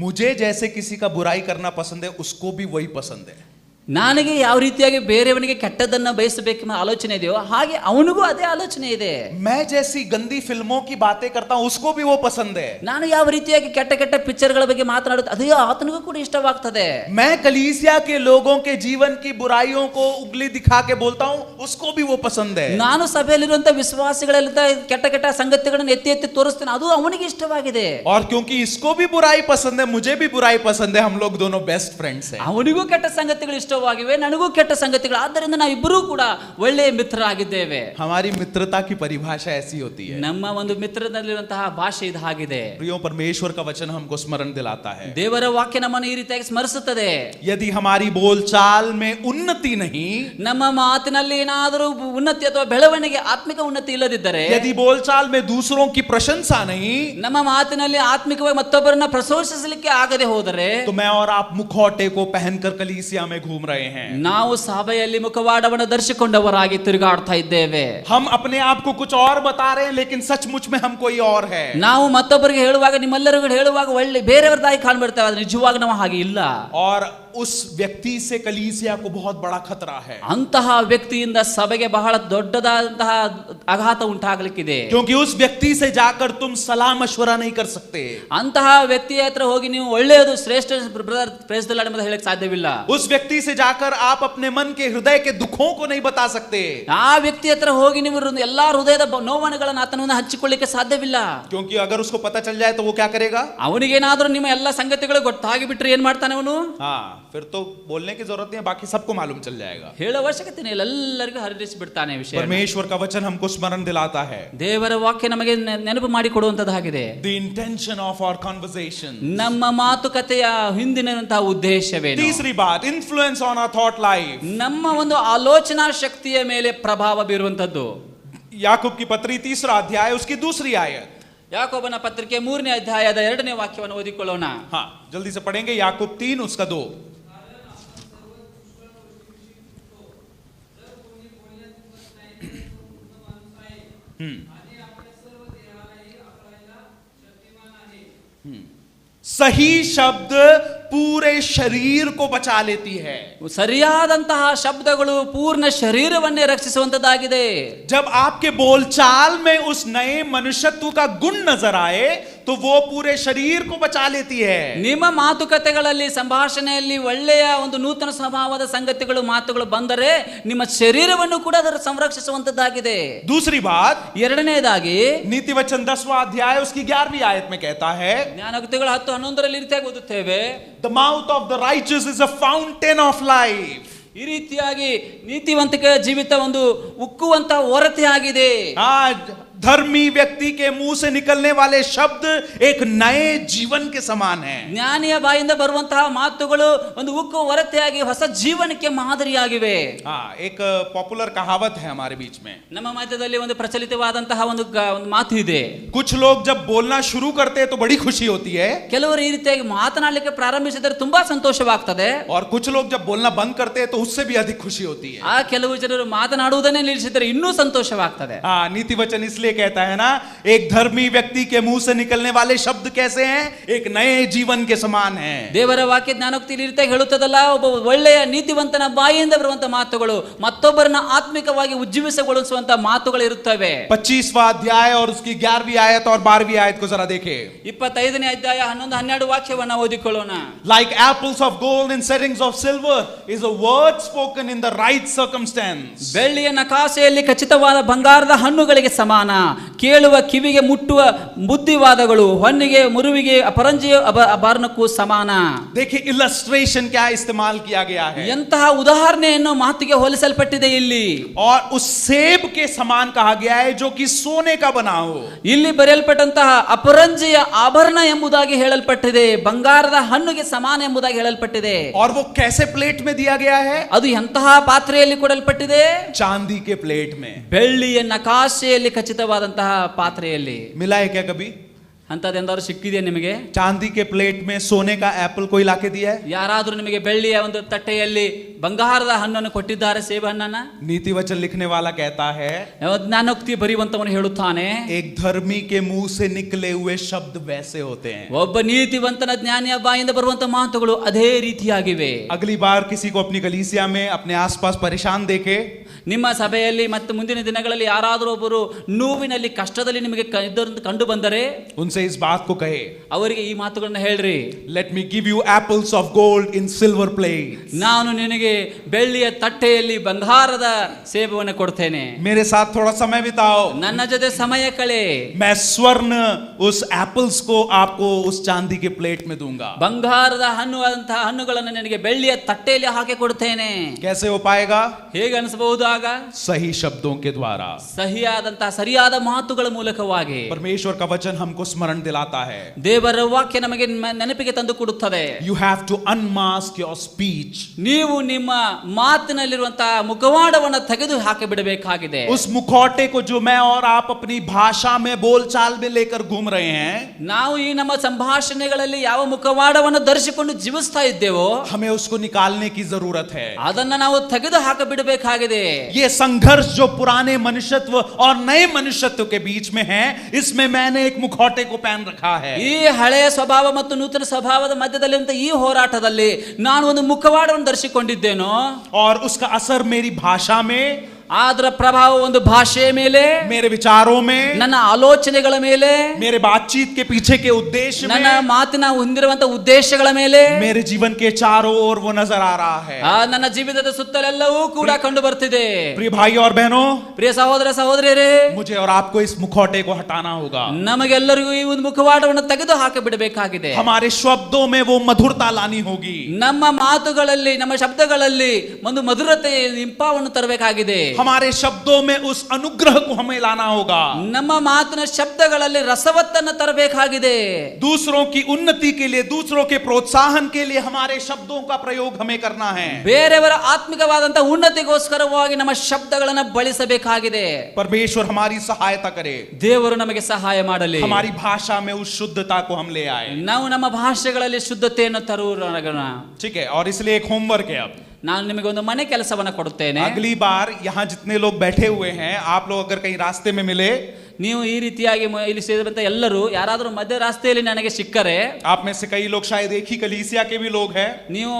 मुझे जैसे किसी का बुराई करना पसंद है, उसको भी वही पसंद है. ನನಗೆ ಯಾವ ರೀತಿಯಾಗಿ ಬೇರೆಯವನಿಗೆ ಕೆಟ್ಟದನ್ನ ಬಯಸಬೇಕೆಂಬ ಆಲೋಚನೆ ಇದೆಯೋ ಹಾಗೆ ಅವನಿಗೂ ಅದೇ ಆಲೋಚನೆ ಇದೆ. मैं जैसी गंदी फिल्मों की बातें करता हूं, उसको भी वो पसंद है. ನಾನು ಯಾವ ರೀತಿಯಾಗಿ ಕೆಟ್ಟ ಕೆಟ್ಟ ಪಿಕ್ಚರ್ಗಳ ಬಗ್ಗೆ ಮಾತನಾಡುತ್ತೆ ಅದೇ ಆತನಿಗೂ ಕೂಡ ಇಷ್ಟವಾಗ್ತದೆ. मैं कलीसिया के लोगों के जीवन की बुराइयों को उंगली दिखा के बोलता हूं, उसको भी वो पसंद है. ನಾನು ಸಭೆಯಲ್ಲಿರುವಂತ ವಿಶ್ವಾಸಿಗಳೆಲ್ಲ ಕೆಟ್ಟ ಕೆಟ್ಟ ಸಂಗತಿಗಳನ್ನು ಎತ್ತಿ ಎತ್ತಿ ತೋರಿಸ್ತೇನೆ, ಅದು ಅವನಿಗೆ ಇಷ್ಟವಾಗಿದೆ. और क्योंकि इसको भी बुराई पसंद है, मुझे भी बुराई पसंद है, हम लोग दोनों बेस्ट फ्रेंड्स हैं. ಅವನಿಗೂ ಕೆಟ್ಟ ಸಂಗತಿಗಳು ಇಷ್ಟವಾಗಿವೆ, ನನಗೂ ಕೆಟ್ಟ ಸಂಗತಿಗಳು, ಆದ್ದರಿಂದ ನಾವು ಇಬ್ಬರೂ ಕೂಡ ಒಳ್ಳೆಯ ಮಿತ್ರರಾಗಿದ್ದೇವೆ. हमारी मित्रता की परिभाषा ऐसी होती है. ನಮ್ಮ ಒಂದು ಮಿತ್ರದಲ್ಲಿರುವಂತಹ ಭಾಷೆ ಇದು ಆಗಿದೆ. प्रियो, परमेश्वर का वचन हमको स्मरण दिलाता है. ದೇವರ ವಾಕ್ಯ ನಮ್ಮನ್ನು ಈ ರೀತಿಯಾಗಿ ಸ್ಮರಿಸುತ್ತದೆ. यदि हमारी बोलचाल में उन्नति नहीं, ನಮ್ಮ ಮಾತಿನಲ್ಲಿ ಏನಾದರೂ ಉನ್ನತಿ ಅಥವಾ ಬೆಳವಣಿಗೆ, ಆತ್ಮಿಕ ಉನ್ನತಿ ಇಲ್ಲದಿದ್ದರೆ, यदि बोलचाल में दूसरों की प्रशंसा नहीं, ನಮ್ಮ ಮಾತಿನಲ್ಲಿ ಆತ್ಮಿಕವಾಗಿ ಮತ್ತೊಬ್ಬರನ್ನ ಪ್ರಶಂಸಿಸಲಿಕ್ಕೆ ಆಗದೆ ಹೋದರೆ, तो मैं और आप मुखौटे को पहनकर कलीसिया में घूम रहे हैं. ನಾವು ಸಭೆಯಲ್ಲಿ ಮುಖವಾಡವನ್ನು ಧರಿಸಿಕೊಂಡವರಾಗಿ ತಿರುಗಾಡ್ತಾ ಇದ್ದೇವೆ. हम अपने आप को कुछ और बता रहे हैं, लेकिन सचमुच में हम कोई और है. ನಾವು ಮತ್ತೊಬ್ಬರಿಗೆ ಹೇಳುವಾಗ, ನಿಮ್ಮೆಲ್ಲರಿಗೂ ಹೇಳುವಾಗ ಒಳ್ಳೆ ಬೇರೆಯವರದಾಗಿ ಕಾಣ್ಬಿಡ್ತೇವೆ, ಆದ್ರೆ ನಿಜವಾಗಿ ನಾವು ಹಾಗೆ ಇಲ್ಲ. और उस व्यक्ति से कलीसिया को बहुत बड़ा खतरा है. ಅಂತಹ ವ್ಯಕ್ತಿಯಿಂದ ಸಭೆಗೆ ಬಹಳ ದೊಡ್ಡದಾದಂತಹ ಆಘಾತ ಉಂಟಾಗಲಿಕ್ಕಿದೆ. क्योंकि उस व्यक्ति से जाकर तुम सलाह मशवरा नहीं कर सकते. ಅಂತಹ ವ್ಯಕ್ತಿಯ ಹತ್ರ ಹೋಗಿ ನೀವು ಒಳ್ಳೆಯದು ಶ್ರೇಷ್ಠ ಬ್ರದರ್ ಪ್ರೇಸ್ ದಿ ಲಾರ್ಡ್ ಎಂದು ಹೇಳಕ್ಕೆ ಸಾಧ್ಯವಿಲ್ಲ. उस व्यक्ति से जाकर आप अपने मन के हृदय के दुखों को नहीं बता सकते. ಆ ವ್ಯಕ್ತಿ ಹತ್ರ ಹೋಗಿ ನೀವು ಎಲ್ಲಾ ಹೃದಯದ ನೋವಣೆಗಳನ್ನು ಆತನನ್ನು ಹಂಚಿಕೊಳ್ಳಿಕ್ಕೆ ಸಾಧ್ಯವಿಲ್ಲ. क्योंकि अगर उसको पता चल जाए तो वो क्या करेगा? ಅವನಿಗೇನಾದ್ರೂ ನಿಮ್ಮ ಎಲ್ಲ ಸಂಗತಿಗಳು ಗೊತ್ತಾಗಿ ಬಿಟ್ರೆ ಏನ್ ಮಾಡ್ತಾನೆ ಅವನು? हाँ, फिर तो बोलने की जरूरत नहीं है, बाकी सबको मालूम चल जाएगा. ಹೇಳೋ ಅವಶ್ಯಕತೆ ಇಲ್ಲ, ಎಲ್ಲರಿಗೂ ಹರಡಿಸಿ ಬಿಡ್ತಾನೆ ವಿಷಯ. परमेश्वर का वचन हमको स्मरण दिलाता है. ದೇವರ ವಾಕ್ಯ ನಮಗೆ ನೆನಪು ಮಾಡಿಕೊಡುವಂತದ್ದಾಗಿದೆ. The intention of our conversation. ನಮ್ಮ ಮಾತುಕತೆಯ ಹಿಂದಿನಂತಹ ಉದ್ದೇಶವೇನು? तीसरी बात, influence on our thought life. ನಮ್ಮ ಒಂದು ಆಲೋಚನಾ ಶಕ್ತಿಯ ಮೇಲೆ ಪ್ರಭಾವ ಬೀರುವಂತದ್ದು. याकूब की पत्री 3रा अध्याय उसकी 2री आयत. ಯಾಕೋಬನ ಪತ್ರಿಕೆ 3ನೇ ಅಧ್ಯಾಯದ 2ನೇ ವಾಕ್ಯವನ್ನು ಓದಿಕೊಳ್ಳೋಣ. हाँ, जल्दी से पढ़ेंगे. याकूब 3 उसका 2. सही शब्द पूरे शरीर को बचा लेती है. ಸರಿಯಾದಂತಹ ಶಬ್ದಗಳು ಪೂರ್ಣ ಶರೀರವನ್ನೇ ರಕ್ಷಿಸುವಂತದ್ದಾಗಿದೆ. जब आपके बोलचाल में उस नए मनुष्यत्व का गुण नजर आए तो वो पूरे शरीर को बचा लेती है. ನಿಮ್ಮ ಮಾತುಕತೆಗಳಲ್ಲಿ, ಸಂಭಾಷಣೆಯಲ್ಲಿ ಒಳ್ಳೆಯ ಒಂದು ನೂತನ ಸ್ವಭಾವದ ಸಂಗತಿಗಳು, ಮಾತುಗಳು ಬಂದರೆ ನಿಮ್ಮ ಶರೀರವನ್ನು ಕೂಡ ಅದರ ಸಂರಕ್ಷಿಸುವಂತದ್ದಾಗಿದೆ. दूसरी बात, ಎರಡನೇದಾಗಿ नीति वचन 10वां अध्याय उसकी 11वीं आयत में कहता है, ಜ್ಞಾನೋಕ್ತಿಗಳು 10:11 ರೀತಿಯಾಗಿ ಓದುತ್ತೇವೆ, the mouth of the righteous is a fountain of life. ಈ ರೀತಿಯಾಗಿ ನೀತಿವಂತಿಕೆ ಜೀವಿತ ಒಂದು ಉಕ್ಕುವಂತ ಹೊರತೆ ಆಗಿದೆ. धर्मी व्यक्ति के मुंह से निकलने वाले शब्द एक नए जीवन के समान है। ಜ್ಞಾನಿಯ ಬಾಯಿಂದ ಬರುವಂತಹ ಮಾತುಗಳು ಒಂದು ಉಕ್ಕು ಹೊರತೆಯಾಗಿ ಹೊಸ ಜೀವನಕ್ಕೆ ಮಾದರಿಯಾಗಿವೆ. हाँ, एक पॉपुलर कहावत है हमारे बीच में। ನಮ್ಮ ಮಧ್ಯದಲ್ಲಿ ಒಂದು ಪ್ರಚಲಿತವಾದಂತಹ ಒಂದು ಮಾತು ಇದೆ. कुछ लोग जब बोलना शुरू करते हैं तो बड़ी खुशी होती है, ಕೆಲವರು ಈ ರೀತಿಯಾಗಿ ಮಾತನಾಡಲಿಕ್ಕೆ ಪ್ರಾರಂಭಿಸಿದರೆ ತುಂಬಾ ಸಂತೋಷವಾಗ್ತದೆ. और कुछ लोग जब बोलना बंद करते हैं तो उससे भी अधिक खुशी होती है। ಆ ಕೆಲವು ಜನರು ಮಾತನಾಡುವುದನ್ನೇ ನಿಲ್ಲಿಸಿದರೆ ಇನ್ನೂ ಸಂತೋಷವಾಗ್ತದೆ. हाँ, नीति वचन इसलिए कहता है ना, एक धर्मी व्यक्ति के मुंह से निकलने वाले शब्द कैसे हैं? एक नए जीवन के समान है। ದೇವರ ವಾಕ್ಯ ಜ್ಞಾನೋಕ್ತಿ ಈ ರೀತಿಯಾಗಿ ಹೇಳುತ್ತದಲ್ಲ, ಒಬ್ಬ ಒಳ್ಳೆಯ ನೀತಿವಂತನ ಬಾಯಿಯಿಂದ ಬರುವಂತ ಮಾತುಗಳು ಮತ್ತೊಬ್ಬರನ್ನ ಆತ್ಮಿಕವಾಗಿ ಉಜ್ಜೀವಿಸಗೊಳಿಸುವಂತ ಮಾತುಗಳು ಇರುತ್ತವೆ. 25वां अध्याय और उसकी 11वीं आयत और 12वीं आयत को जरा देखें। 25ನೇ ಅಧ್ಯಾಯ 11, 12 ವಾಕ್ಯವನ್ನ ಓದಿಕೊಳ್ಳೋಣ. Like apples of gold in settings of silver is a word spoken in the right circumstance. ಬೆಳ್ಳಿಯ ನಕಾಸೆಯಲ್ಲಿ ಖಚಿತವಾದ ಬಂಗಾರದ ಹಣ್ಣುಗಳಿಗೆ ಸಮಾನ, ಕೇಳುವ ಕಿವಿಗೆ ಮುಟ್ಟುವ ಬುದ್ಧಿವಾದಗಳು ಹೊನ್ನಿಗೆ ಮುರುವಿಗೆ ಅಪರಂಜಿಯ ಅಭರಣಕ್ಕೂ ಸಮಾನ. देखिए इलस्ट्रेशन क्या इस्तेमाल किया गया है, ಎಂತಹ ಉದಾಹರಣೆಯನ್ನು ಮಾತಿಗೆ ಹೋಲಿಸಲ್ಪಟ್ಟಿದೆ ಇಲ್ಲಿ. और उस सेब के समान कहा गया है जो कि सोने का बना हो। ಇಲ್ಲಿ ಬರೆಯಲ್ಪಟ್ಟಂತಹ ಅಪರಂಜಿಯ ಆಭರಣ ಎಂಬುದಾಗಿ ಹೇಳಲ್ಪಟ್ಟಿದೆ, ಬಂಗಾರದ ಹಣ್ಣುಗೆ ಸಮಾನ ಎಂಬುದಾಗಿ ಹೇಳಲ್ಪಟ್ಟಿದೆ. और वो कैसे प्लेट में दिया गया है? ಅದು ಎಂತಹ ಪಾತ್ರೆಯಲ್ಲಿ ಕೊಡಲ್ಪಟ್ಟಿದೆ? चांदी के प्लेट में। ಬೆಳ್ಳಿಯ ನಕಾಶೆಯಲ್ಲಿ ಖಚಿತವಾದಂತಹ ಪಾತ್ರೆಯಲ್ಲಿ. मिला है क्या कभी? ಅಂತದೆಂದಾದ್ರೂ ಸಿಕ್ಕಿದೆಯಾ ನಿಮಗೆ? चांदी के प्लेट में सोने का एप्पल कोई लाके दिया है? ಯಾರಾದ್ರೂ ನಿಮಗೆ ಬೆಳ್ಳಿಯ ಒಂದು ತಟ್ಟೆಯಲ್ಲಿ ಬಂಗಾರದ ಹಣ್ಣನ್ನು ಕೊಟ್ಟಿದ್ದಾರೆ, ಸೇಬು ಹಣ್ಣನ್ನ? नीति वचन लिखने वाला कहता है, ಜ್ಞಾನೋಕ್ತಿ ಬರೆಯುವಂತವನು ಹೇಳುತ್ತಾನೆ, एक धर्मी के मुंह से निकले हुए शब्द वैसे होते हैं। ಒಬ್ಬ ನೀತಿವಂತನ ಜ್ಞಾನಿಯ ಬಾಯಿಂದ ಬರುವಂತ ಮಾತುಗಳು ಅದೇ ರೀತಿಯಾಗಿವೆ. अगली बार किसी को अपनी कलीसिया में अपने आसपास परेशान देखे, ನಿಮ್ಮ ಸಭೆಯಲ್ಲಿ ಮತ್ತು ಮುಂದಿನ ದಿನಗಳಲ್ಲಿ ಯಾರಾದರೂ ಒಬ್ಬರು ನೋವಿನಲ್ಲಿ ಕಷ್ಟದಲ್ಲಿ ನಿಮಗೆ ಕಂಡು ಬಂದರೆ उनसे इस बात को कहे, ಅವರಿಗೆ ಈ ಮಾತುಗಳನ್ನ ಹೇಳ್ರಿ. Let me give you apples of gold in silver plate. ನಾನು ನಿನಗೆ ಬೆಳ್ಳಿಯ ತಟ್ಟೆಯಲ್ಲಿ ಬಂಗಾರದ ಸೇಬವನ್ನು ಕೊಡ್ತೇನೆ, मेरे साथ थोड़ा समय बिताओ, ನನ್ನ ಜೊತೆ ಸಮಯ ಕಳೆ. मैं स्वर्ण उस एप्पल्स को आपको उस चांदी के प्लेट में दूंगा। ಬಂಗಾರದ ಹಣ್ಣುವಂತಹ ಹಣ್ಣುಗಳನ್ನು ನಿನಗೆ ಬೆಳ್ಳಿಯ ತಟ್ಟೆಯಲ್ಲಿ ಹಾಕಿ ಕೊಡ್ತೇನೆ. कैसे हो पाएगा? ಹೇಗೆ ಅನಿಸಬಹುದು? ಆಗ सही शब्दों के द्वारा, ಸಹಿಯಾದಂತಹ ಸರಿಯಾದ ಮಾತುಗಳ ಮೂಲಕವಾಗಿ. परमेश्वर का वचन हमको स्मरण दिलाता है, ದೇವರ ವಾಕ್ಯ ನಮಗೆ ನೆನಪಿಗೆ ತಂದು ಕೊಡುತ್ತದೆ. you have to unmask your speech. ನೀವು ನಿಮ್ಮ ಮಾತಿನಲ್ಲಿರುವಂತಹ ಮುಖವಾಡವನ್ನು ತೆಗೆದು ಹಾಕಿ ಬಿಡಬೇಕಾಗಿದೆ. उस मुखौटे को जो मैं और आप अपनी भाषा में बोलचाल में लेकर घूम रहे हैं, ನಾವು ಈ ನಮ್ಮ ಸಂಭಾಷಣೆಗಳಲ್ಲಿ ಯಾವ ಮುಖವಾಡವನ್ನು ಧರಿಸಿಕೊಂಡು ಜೀವಿಸ್ತಾ ಇದ್ದೇವೋ हमें उसको निकालने की जरूरत है। ಅದನ್ನ ನಾವು ತೆಗೆದು ಹಾಕಿ ಬಿಡಬೇಕಾಗಿದೆ. ये संघर्ष जो पुराने मनुष्यत्व और नए मनुष्यत्व के बीच में है, इसमें मैंने एक मुखौटे को पहन रखा है। ಈ ಹಳೆಯ ಸ್ವಭಾವ ಮತ್ತು ನೂತನ ಸ್ವಭಾವದ ಮಧ್ಯದಲ್ಲಿರುವಂತ ಈ ಹೋರಾಟದಲ್ಲಿ ನಾನು ಒಂದು ಮುಖವಾಡವನ್ನು ಧರಿಸಿಕೊಂಡಿದ್ದೇನೋ, और उसका असर मेरी भाषा में, ಅದರ ಪ್ರಭಾವ ಒಂದು ಭಾಷೆಯ ಮೇಲೆ, मेरे विचारों में, ನನ್ನ ಆಲೋಚನೆಗಳ ಮೇಲೆ, मेरे बातचीत के पीछे के उद्देश्य ನನ್ನ में, ಮಾತಿನ ಹೊಂದಿರುವಂತ ಉದ್ದೇಶಗಳ ಮೇಲೆ, मेरे जीवन के चारों ओर वो नजर आ रहा है। ನನ್ನ ಜೀವಿತದ ಸುತ್ತಲೆಲ್ಲವೂ ಕೂಡ ಕಂಡು ಬರ್ತಿದೆ. प्रिय भाई और बहनों, ಪ್ರಿಯ ಸಹೋದರ ಸಹೋದರಿಯರೇ, मुझे और आपको इस मुखौटे को हटाना होगा। ನಮಗೆಲ್ಲರಿಗೂ ಈ ಒಂದು ಮುಖವಾಡವನ್ನು ತೆಗೆದು ಹಾಕಿ ಬಿಡಬೇಕಾಗಿದೆ. हमारे शब्दों में वो मधुरता लानी होगी। ನಮ್ಮ ಮಾತುಗಳಲ್ಲಿ, ನಮ್ಮ ಶಬ್ದಗಳಲ್ಲಿ ಒಂದು ಮಧುರತೆ, ಇಂಪಾವನ್ನು ತರಬೇಕಾಗಿದೆ. हमारे शब्दों में उस अनुग्रह को हमें लाना होगा। ನಮ್ಮ ಮಾತಿನ ಶಬ್ದಗಳಲ್ಲಿ ರಸವತ್ತನ್ನು ತರಬೇಕಾಗಿದೆ. दूसरों की उन्नति के लिए, दूसरों के प्रोत्साहन के लिए हमारे शब्दों का प्रयोग हमें करना है। ಬೇರೆಯವರ ಆತ್ಮಿಕವಾದಂತಹ ಉನ್ನತಿಗೋಸ್ಕರವಾಗಿ ನಮ್ಮ ಶಬ್ದಗಳನ್ನು ಬಳಸಬೇಕಾಗಿದೆ. परमेश्वर हमारी सहायता करे, ದೇವರು ನಮಗೆ ಸಹಾಯ ಮಾಡಲಿ. हमारी भाषा में उस शुद्धता को हम ले आए। ನಾವು ನಮ್ಮ ಭಾಷೆಗಳಲ್ಲಿ ಶುದ್ಧತೆಯನ್ನು ತರುವುದರ. ठीक है, और इसलिए एक होमवर्क है। अब ನಾನು ನಿಮಗೆ ಒಂದು ಮನೆ ಕೆಲಸವನ್ನ ಕೊಡುತ್ತೇನೆ. अगली बार यहाँ जितने लोग बैठे हुए हैं, आप लोग अगर कहीं रास्ते में मिले, ನೀವು ಈ ರೀತಿಯಾಗಿ ಇಲ್ಲಿ ಸೇರಿದಂತ ಎಲ್ಲರೂ ಯಾರಾದರೂ ಮಧ್ಯ ರಾಸ್ತೆಯಲ್ಲಿ ನನಗೆ ಸಿಕ್ಕರೆ, आप में से कई लोग शायद एक ही कलीसिया के भी लोग हैं, ನೀವು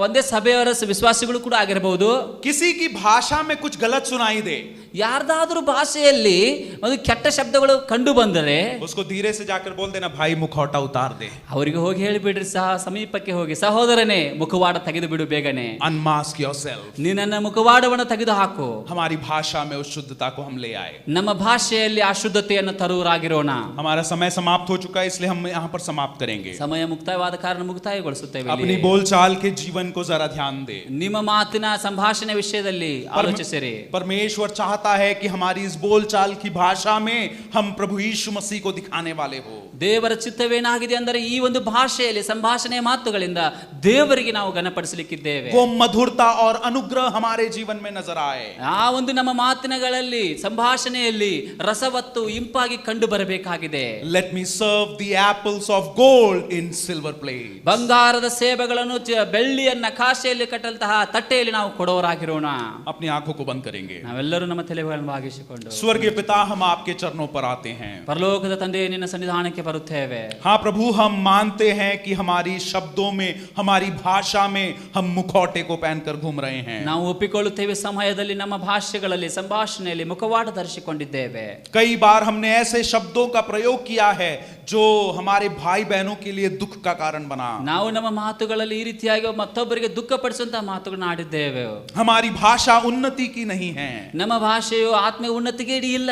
ಒಂದೇ ಸಭೆಯವರ ವಿಶ್ವಾಸಿಗಳು ಕೂಡ ಆಗಿರಬಹುದು. किसी की भाषा में कुछ गलत सुनाई दे, ಯಾರ್ದಾದ್ರೂ ಭಾಷೆಯಲ್ಲಿ ಒಂದು ಕೆಟ್ಟ ಶಬ್ದಗಳು ಕಂಡು ಬಂದರೆ उसको धीरे से जाकर बोल देना, भाई मुखौटा उतार दे। ಅವರಿಗೆ ಹೋಗಿ ಹೇಳಿಬಿಡ್ರಿ, ಸಮೀಪಕ್ಕೆ ಹೋಗಿ, ಸಹೋದರನೇ ಮುಖವಾಡ ತೆಗೆದು ಬಿಡು ಬೇಗನೆ, Unmask yourself. ನೀ ನನ್ನ ಮುಖವಾಡವನ್ನು ತೆಗೆದು ಹಾಕು. हमारी भाषा में उस शुद्धता को हम ले आए। ನಮ್ಮ ಭಾಷೆಯಲ್ಲಿ ಆ ಶುದ್ಧತೆಯನ್ನು ತರುವರಾಗಿರೋಣ. हमारा समय समाप्त हो चुका है, इसलिए हम यहाँ पर समाप्त करेंगे. ಸಮಯ ಮುಕ್ತಾಯವಾದ ಕಾರಣ ಮುಕ್ತಾಯಗೊಳಿಸುತ್ತೇವೆ. अपनी बोलचाल के जीवन को जरा ध्यान दे. ನಿಮ್ಮ ಮಾತಿನ ಸಂಭಾಷಣೆ ವಿಷಯದಲ್ಲಿ ಆಲೋಚಿಸಿರಿ. परमेश्वर चाहता है कि हमारी इस बोलचाल की भाषा में हम प्रभु यीशु मसीह को दिखाने वाले हो. ದೇವರ ಚಿತ್ತವೇನಾಗಿದೆ ಅಂದರೆ ಈ ಒಂದು ಭಾಷೆಯಲ್ಲಿ ಸಂಭಾಷಣೆಯ ಮಾತುಗಳಿಂದ ದೇವರಿಗೆ ನಾವು ಘನಪಡಿಸಲಿಕ್ಕಿದ್ದೇವೆ. वो मधुरता और अनुग्रह हमारे जीवन में नजर आए. ಆ ಒಂದು ನಮ್ಮ ಮಾತಿನಗಳಲ್ಲಿ ಸಂಭಾಷಣೆಯಲ್ಲಿ ರಸವತ್ತು ಇಂಪಾಗಿ ಕಂಡು ಬರಬೇಕಾಗಿದೆ. Let me serve the apples of gold in silver plate. ಬಂಗಾರದ ಸೇಬೆಗಳನ್ನು ಬೆಳ್ಳಿಯ ನಕಾಶೆಯಲ್ಲಿ ಕಟ್ಟಲ್ತಹ ತಟ್ಟೆಯಲ್ಲಿ ನಾವು ಕೊಡೋರಾಗಿರೋಣ. अपनी आंखों को बंद करेंगे. ನಾವೆಲ್ಲರೂ ನಮ್ಮ ತಲೆಗಳನ್ನು ಬಾಗಿಸಿಕೊಂಡು स्वर्गीय पिता, हम आपके चरणों पर आते हैं. ಪರಲೋಕದ ತಂದೆ, ನಿನ್ನ ಸನ್ನಿಧಾನಕ್ಕೆ ಬರುತ್ತೇವೆ. हाँ प्रभु, हम मानते हैं कि हमारी शब्दों में, हमारी भाषा में हम मुखौटे को पहनकर घूम रहे हैं. ನಾವು ಒಪ್ಪಿಕೊಳ್ಳುತ್ತೇವೆ, ಸಮಯದಲ್ಲಿ ನಮ್ಮ ಭಾಷೆಗಳಲ್ಲಿ ಸಂಭಾಷಣೆಯಲ್ಲಿ ಮುಖವಾಡ ಧರಿಸಿಕೊಂಡಿದ್ದೇವೆ. कई बार हमने ऐसे शब्दों का प्रयोग किया है जो हमारे भाई बहनों के लिए दुख का कारण बना. ನಾವು ನಮ್ಮ ಮಾತುಗಳಲ್ಲಿ ಈ ರೀತಿಯಾಗಿ ಮತ್ತೊಬ್ಬರಿಗೆ ದುಃಖಪಡಿಸುವಂತಹ ಮಾತುಗಳನ್ನು ಆಡಿದ್ದೇವೆ. हमारी भाषा उन्नति की नहीं है. ನಮ್ಮ ಭಾಷೆಯು ಆತ್ಮೀಯ ಉನ್ನತಿಗೆ ಇಲ್ಲ.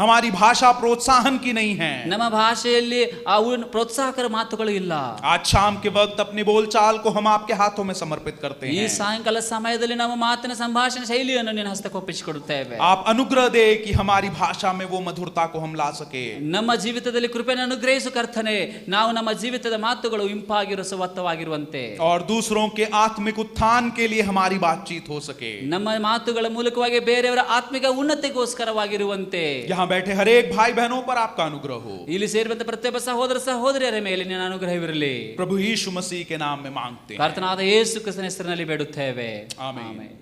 हमारी भाषा प्रोत्साहन की नहीं है. ನಮ್ಮ ಭಾಷೆಯಲ್ಲಿ ಆ ಪ್ರೋತ್ಸಾಹಕರ ಮಾತುಗಳು ಇಲ್ಲ. आज शाम के वक्त अपनी बोलचाल को हम आपके हाथों में समर्पित करते ಈ हैं. ಸಾಯಂಕಾಲ ಸಮಯದಲ್ಲಿ ನಮ್ಮ ಮಾತಿನ ಸಂಭಾಷಣೆ ಶೈಲಿಯನ್ನು ನಿನ್ನ ಹಸ್ತಕ್ಕೆ ಒಪ್ಪಿಸಿಕೊಡುತ್ತೇವೆ. आप अनुग्रह दे कि हमारी भाषा में वो मधुरता को हम ला सके. ನಮ್ಮ ಜೀವಿತದಲ್ಲಿ ಕೃಪೆಯನ್ನು ಅನುಗ್ರಹಿಸು ಕರ್ತನೆ. ನಾವು ನಮ್ಮ ಜೀವಿತದ ಮಾತುಗಳು ಇಂಪಾಗಿ ರಸವತ್ತವಾಗಿರುವಂತೆ, और दूसरों के आत्मिक उत्थान के लिए हमारी बातचीत हो सके. ನಮ್ಮ ಮಾತುಗಳ ಮೂಲಕವಾಗಿ ಬೇರೆಯವರ ಆತ್ಮಿಕ ಉನ್ನತಿಗೋಸ್ಕರವಾಗಿರುವಂತೆ. यहाँ बैठे हर एक भाई बहनों पर आपका अनुग्रह हो. ಇಲ್ಲಿ ಸೇರಿದಂತ ಪ್ರತಿಯೊಬ್ಬ ಸಹೋದರ ಸಹೋದರಿಯರ ಮೇಲೆ ನಿನ್ನ ಅನುಗ್ರಹವಿರಲಿ. प्रभु यीशु मसीह के नाम में मांगते हैं. ಕರ್ತನಾದ ಯೇಸು ಕ್ರಿಸ್ತನ ಹೆಸರಿನಲ್ಲಿ ಬೇಡುತ್ತೇವೆ. ಆಮೆನ್. ಆಮೆನ್.